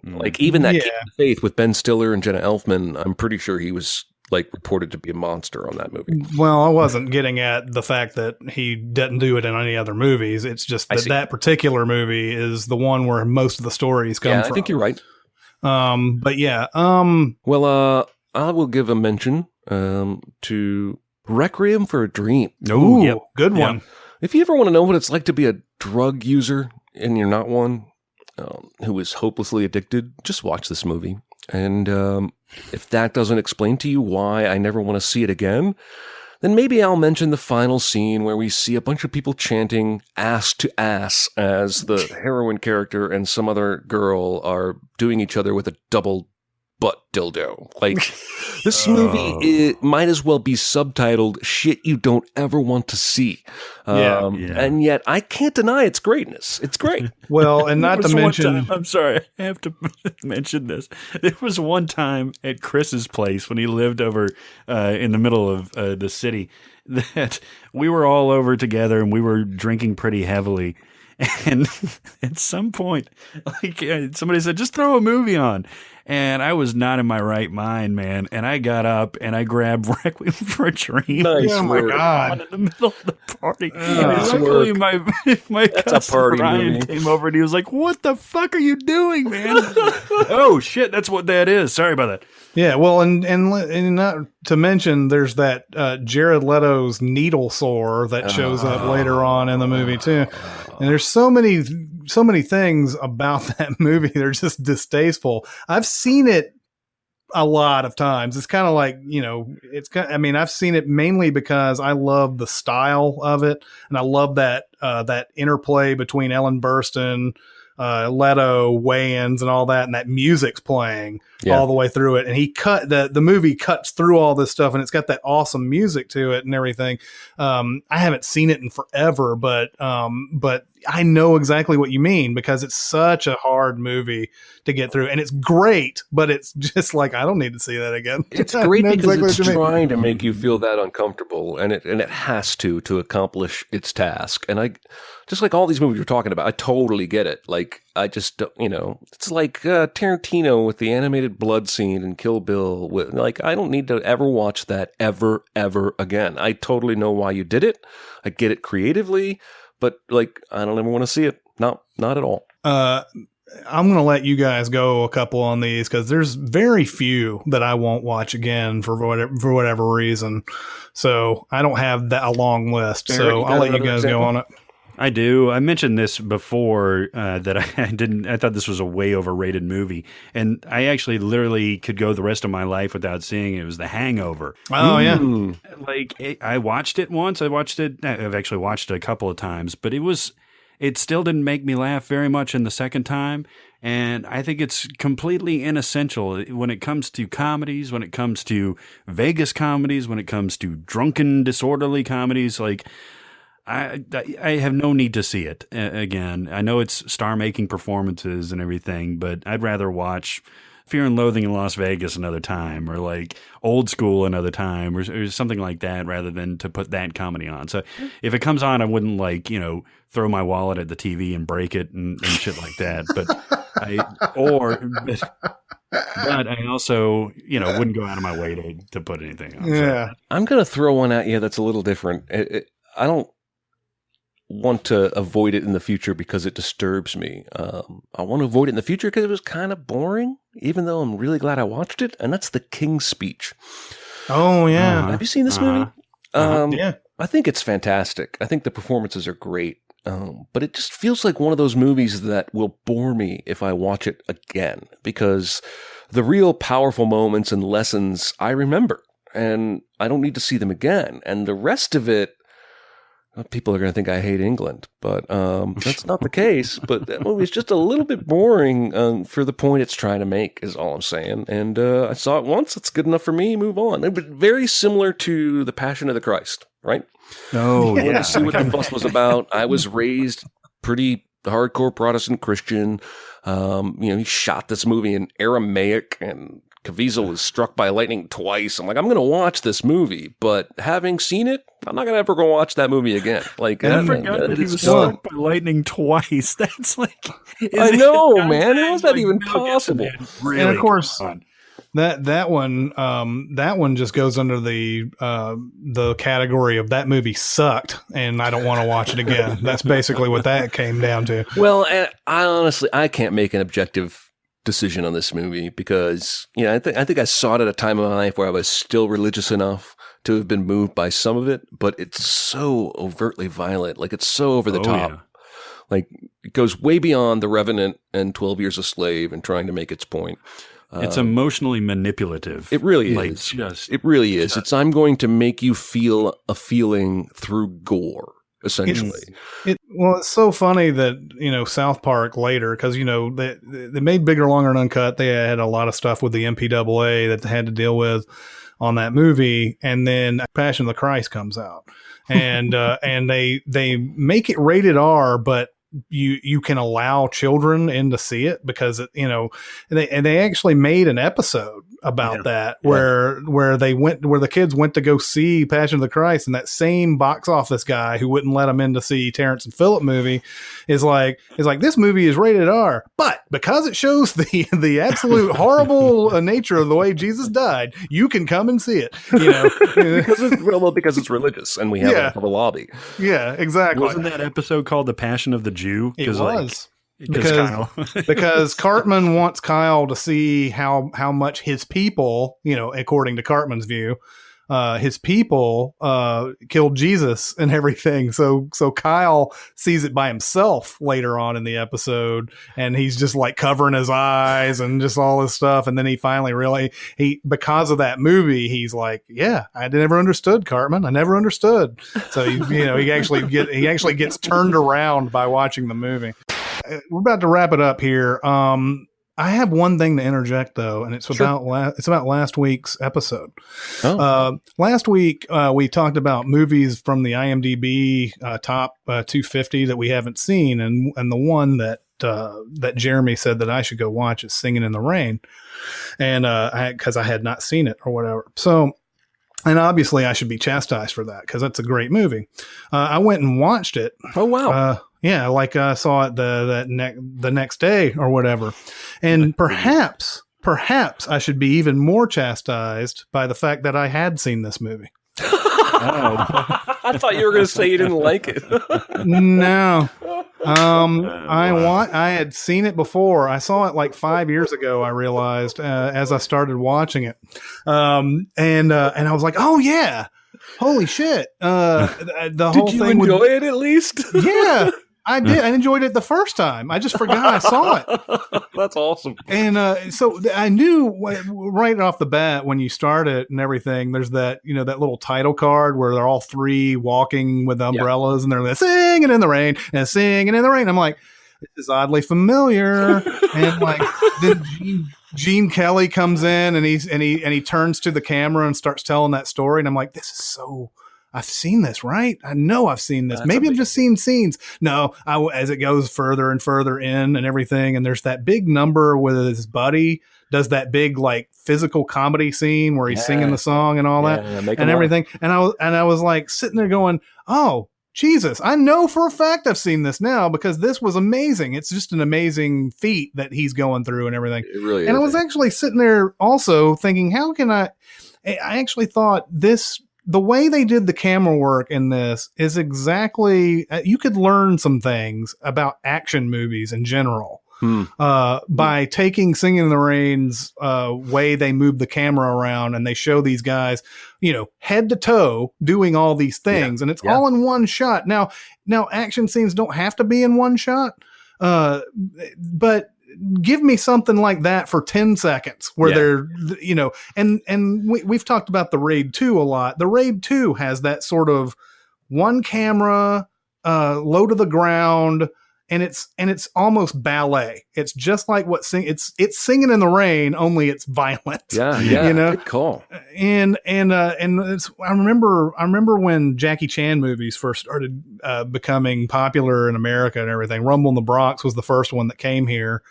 Like even that Keep the Faith with Ben Stiller and Jenna Elfman, I'm pretty sure he was like reported to be a monster on that movie. Well, I wasn't getting at the fact that he didn't do it in any other movies. It's just that particular movie is the one where most of the stories come from. I think you're right. But yeah. Well, I will give a mention to Requiem for a Dream. Ooh, yep. Good one. If you ever want to know what it's like to be a drug user and you're not one who is hopelessly addicted, just watch this movie. And if that doesn't explain to you why I never want to see it again, then maybe I'll mention the final scene where we see a bunch of people chanting ass to ass as the heroine character and some other girl are doing each other with a double butt dildo. Like, this movie it might as well be subtitled "Shit You Don't Ever Want to See." And yet I can't deny its greatness. It's great. Well, and not to mention, I'm sorry, I have to mention this. There was one time at Chris's place when he lived over in the middle of the city that we were all over together and we were drinking pretty heavily. And at some point, like somebody said, just throw a movie on. And I was not in my right mind, man. And I got up and I grabbed Requiem for a Dream. Nice oh my God. In the middle of the party. Nice Luckily, work. my That's a cousin party Ryan movie. came over and he was like, "What the fuck are you doing, man?" Oh, shit. That's what that is. Sorry about that. yeah, well, and not to mention, there's that Jared Leto's needle sore that shows up later on in the movie too. And there's so many things about that movie that are just distasteful. I've seen it a lot of times. It's kind of like, I've seen it mainly because I love the style of it, and I love that interplay between Ellen Burstyn, Leto, Wayans, and all that, and that music's playing all the way through it. And the movie cuts through all this stuff, and it's got that awesome music to it and everything. I haven't seen it in forever, but I know exactly what you mean, because it's such a hard movie to get through, and it's great, but it's just like, I don't need to see that again. It's great because exactly it's what you mean. trying to make you feel that uncomfortable, and it has to accomplish its task. And I, just like all these movies you're talking about, I totally get it. Like, I just don't, it's like Tarantino with the animated blood scene in Kill Bill. Like, I don't need to ever watch that ever again. I totally know why you did it. I get it creatively, but like, I don't ever want to see it. Not at all. I'm going to let you guys go a couple on these, because there's very few that I won't watch again for whatever reason. So I don't have a long list. So I'll let you guys go on it. I do. I mentioned this before that I thought this was a way overrated movie, and I actually literally could go the rest of my life without seeing it. It was The Hangover. Oh yeah. Like, I watched it once. I've actually watched it a couple of times, but it still didn't make me laugh very much in the second time. And I think it's completely inessential when it comes to comedies, when it comes to Vegas comedies, when it comes to drunken, disorderly comedies. Like, I have no need to see it again. I know it's star-making performances and everything, but I'd rather watch Fear and Loathing in Las Vegas another time, or like Old School another time, or something like that, rather than to put that comedy on. So if it comes on, I wouldn't throw my wallet at the TV and break it and shit like that. But I also, wouldn't go out of my way to put anything on. Yeah. So. I'm going to throw one at you that's a little different. I don't want to avoid it in the future because it disturbs me. I want to avoid it in the future because it was kind of boring, even though I'm really glad I watched it. And that's The King's Speech. Oh yeah. Have you seen this movie? Yeah. I think it's fantastic. I think the performances are great. But it just feels like one of those movies that will bore me if I watch it again, because the real powerful moments and lessons I remember, and I don't need to see them again. And the rest of it, people are going to think I hate England, but that's not the case. But that movie is just a little bit boring for the point it's trying to make, is all I'm saying. And I saw it once. It's good enough for me. Move on. But very similar to The Passion of the Christ, right? Oh, yeah. To see what the fuss was about. I was raised pretty hardcore Protestant Christian. He shot this movie in Aramaic, and Caviezel was struck by lightning twice. I'm like, I'm going to watch this movie, but having seen it, I'm not going to ever go watch that movie again. Like, I forgot that he was struck by lightning twice. That's like, I know, man. How is that even possible? Really, and of course, that one just goes under the category of that movie sucked, and I don't want to watch it again. That's basically what that came down to. Well, and I can't make an objective decision on this movie because, I think I saw it at a time in my life where I was still religious enough to have been moved by some of it, but it's so overtly violent. Like, it's so over the top. Yeah. Like, it goes way beyond The Revenant and 12 Years a Slave and trying to make its point. It's emotionally manipulative. It really is. It really is. It's, I'm going to make you feel a feeling through gore. essentially. It's so funny that, South Park later, because, they made Bigger, Longer, and Uncut. They had a lot of stuff with the MPAA that they had to deal with on that movie. And then Passion of the Christ comes out. And and they make it rated R, but you can allow children in to see it because they actually made an episode about that where the kids went to go see Passion of the Christ, and that same box office guy who wouldn't let them in to see Terrence and Phillip movie is like this movie is rated R, but because it shows the absolute horrible nature of the way Jesus died, you can come and see it. Because it's religious and we have a lobby. Yeah, exactly. Wasn't that episode called The Passion of the Jew? It was. Because Cartman wants Kyle to see how much his people, according to Cartman's view, his people killed Jesus and everything. So Kyle sees it by himself later on in the episode, and he's just like covering his eyes and just all this stuff. And then he finally because of that movie, he's like, yeah, I never understood Cartman. I never understood. So he actually gets turned around by watching the movie. We're about to wrap it up here. I have one thing to interject though, and it's about last week's episode. Last week we talked about movies from the IMDb top 250 that we haven't seen, and the one that Jeremy said that I should go watch is Singing in the Rain, and because I had not seen it or whatever. So, and obviously I should be chastised for that because that's a great movie. I went and watched it. Oh wow. Yeah, like I saw it the next day or whatever. And perhaps I should be even more chastised by the fact that I had seen this movie. I thought you were going to say you didn't like it. No. I had seen it before. I saw it like 5 years ago, I realized, as I started watching it. And I was like, oh yeah. Holy shit. The whole thing. Did you enjoy it at least? Yeah. I did. I enjoyed it the first time. I just forgot I saw it. That's awesome. And so I knew right off the bat when you start it and everything, there's that, that little title card where they're all three walking with umbrellas and they're like, singing in the rain and singing in the rain. I'm like, this is oddly familiar. And like, then Gene Kelly comes in and he turns to the camera and starts telling that story. And I'm like, this is so... I've seen this, right? I know I've seen this. Maybe I've just seen scenes. No, as it goes further and further in and everything, and there's that big number with his buddy does that big like physical comedy scene where he's singing the song and all that and everything. And I was like sitting there going, oh, Jesus, I know for a fact I've seen this now because this was amazing. It's just an amazing feat that he's going through and everything. It really is. And I was actually sitting there also thinking, how can I actually thought this, the way they did the camera work in this is exactly, you could learn some things about action movies in general by taking Singing in the Rain's way they move the camera around and they show these guys, head to toe doing all these things. And it's all in one shot. Now action scenes don't have to be in one shot, but give me something like that for 10 seconds where they're, and we've talked about the Raid 2 a lot. The Raid 2 has that sort of one camera, low to the ground, and it's almost ballet. It's just like it's Singing in the Rain, only it's violent. Yeah. Good call. And it's, I remember when Jackie Chan movies first started becoming popular in America and everything. Rumble in the Bronx was the first one that came here.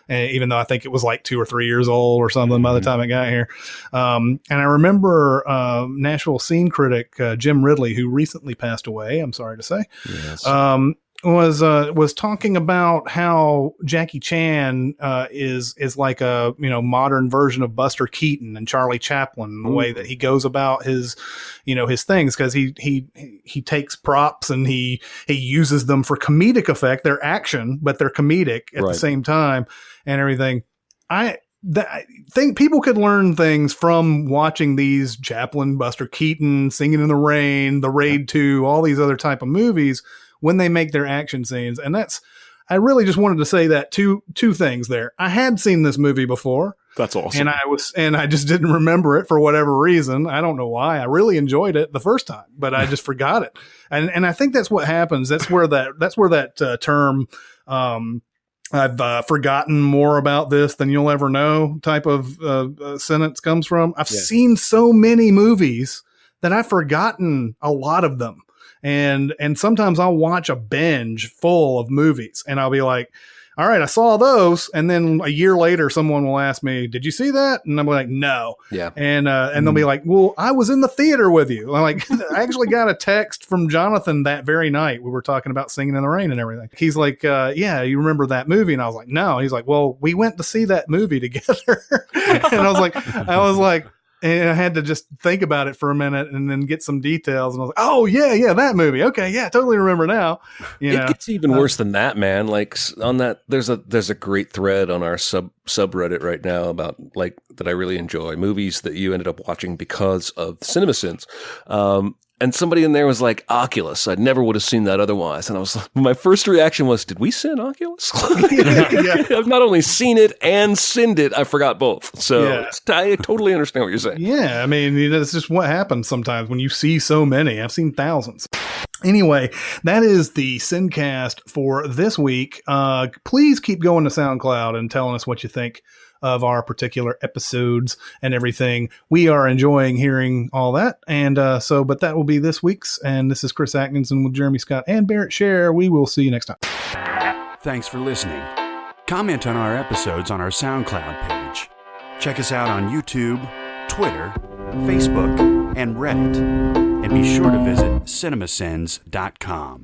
Even though I think it was like 2 or 3 years old or something by the time it got here. And I remember Nashville scene critic Jim Ridley, who recently passed away, I'm sorry to say, was talking about how Jackie Chan is like a modern version of Buster Keaton and Charlie Chaplin, the way that he goes about his his things, because he takes props and he uses them for comedic effect. They're action, but they're comedic at the same time and everything. I think people could learn things from watching these Chaplin, Buster Keaton, Singing in the Rain, The Raid 2, all these other type of movies when they make their action scenes. And I really just wanted to say that two things there. I had seen this movie before, That's awesome. And I just didn't remember it for whatever reason. I don't know why. I really enjoyed it the first time, but I just forgot it. And I think that's what happens. That's where that term, I've forgotten more about this than you'll ever know type of sentence comes from. I've seen so many movies that I've forgotten a lot of them. And sometimes I'll watch a binge full of movies and I'll be like, all right, I saw those. And then a year later, someone will ask me, did you see that? And I'm like, no. Yeah. And they'll be like, well, I was in the theater with you. I'm like, I actually got a text from Jonathan that very night. We were talking about Singing in the Rain and everything. He's like, yeah, you remember that movie? And I was like, no. He's like, well, we went to see that movie together. And I was like, and I had to just think about it for a minute and then get some details. And I was like, oh, yeah, that movie. Okay, yeah, totally remember now. You know? It gets even worse than that, man. Like on that, there's a great thread on our subreddit right now about like that I really enjoy, movies that you ended up watching because of CinemaSins. And somebody in there was like, Oculus. I never would have seen that otherwise. And I was like, my first reaction was, did we sin Oculus? Yeah. I've not only seen it and sinned it, I forgot both. So I totally understand what you're saying. Yeah, I mean, it's just what happens sometimes when you see so many. I've seen thousands. Anyway, that is the Sincast for this week. Please keep going to SoundCloud and telling us what you think of our particular episodes and everything. We are enjoying hearing all that. And but that will be this week's. And this is Chris Atkinson with Jeremy Scott and Barrett Scher. We will see you next time. Thanks for listening. Comment on our episodes on our SoundCloud page. Check us out on YouTube, Twitter, Facebook, and Reddit. And be sure to visit CinemaSins.com.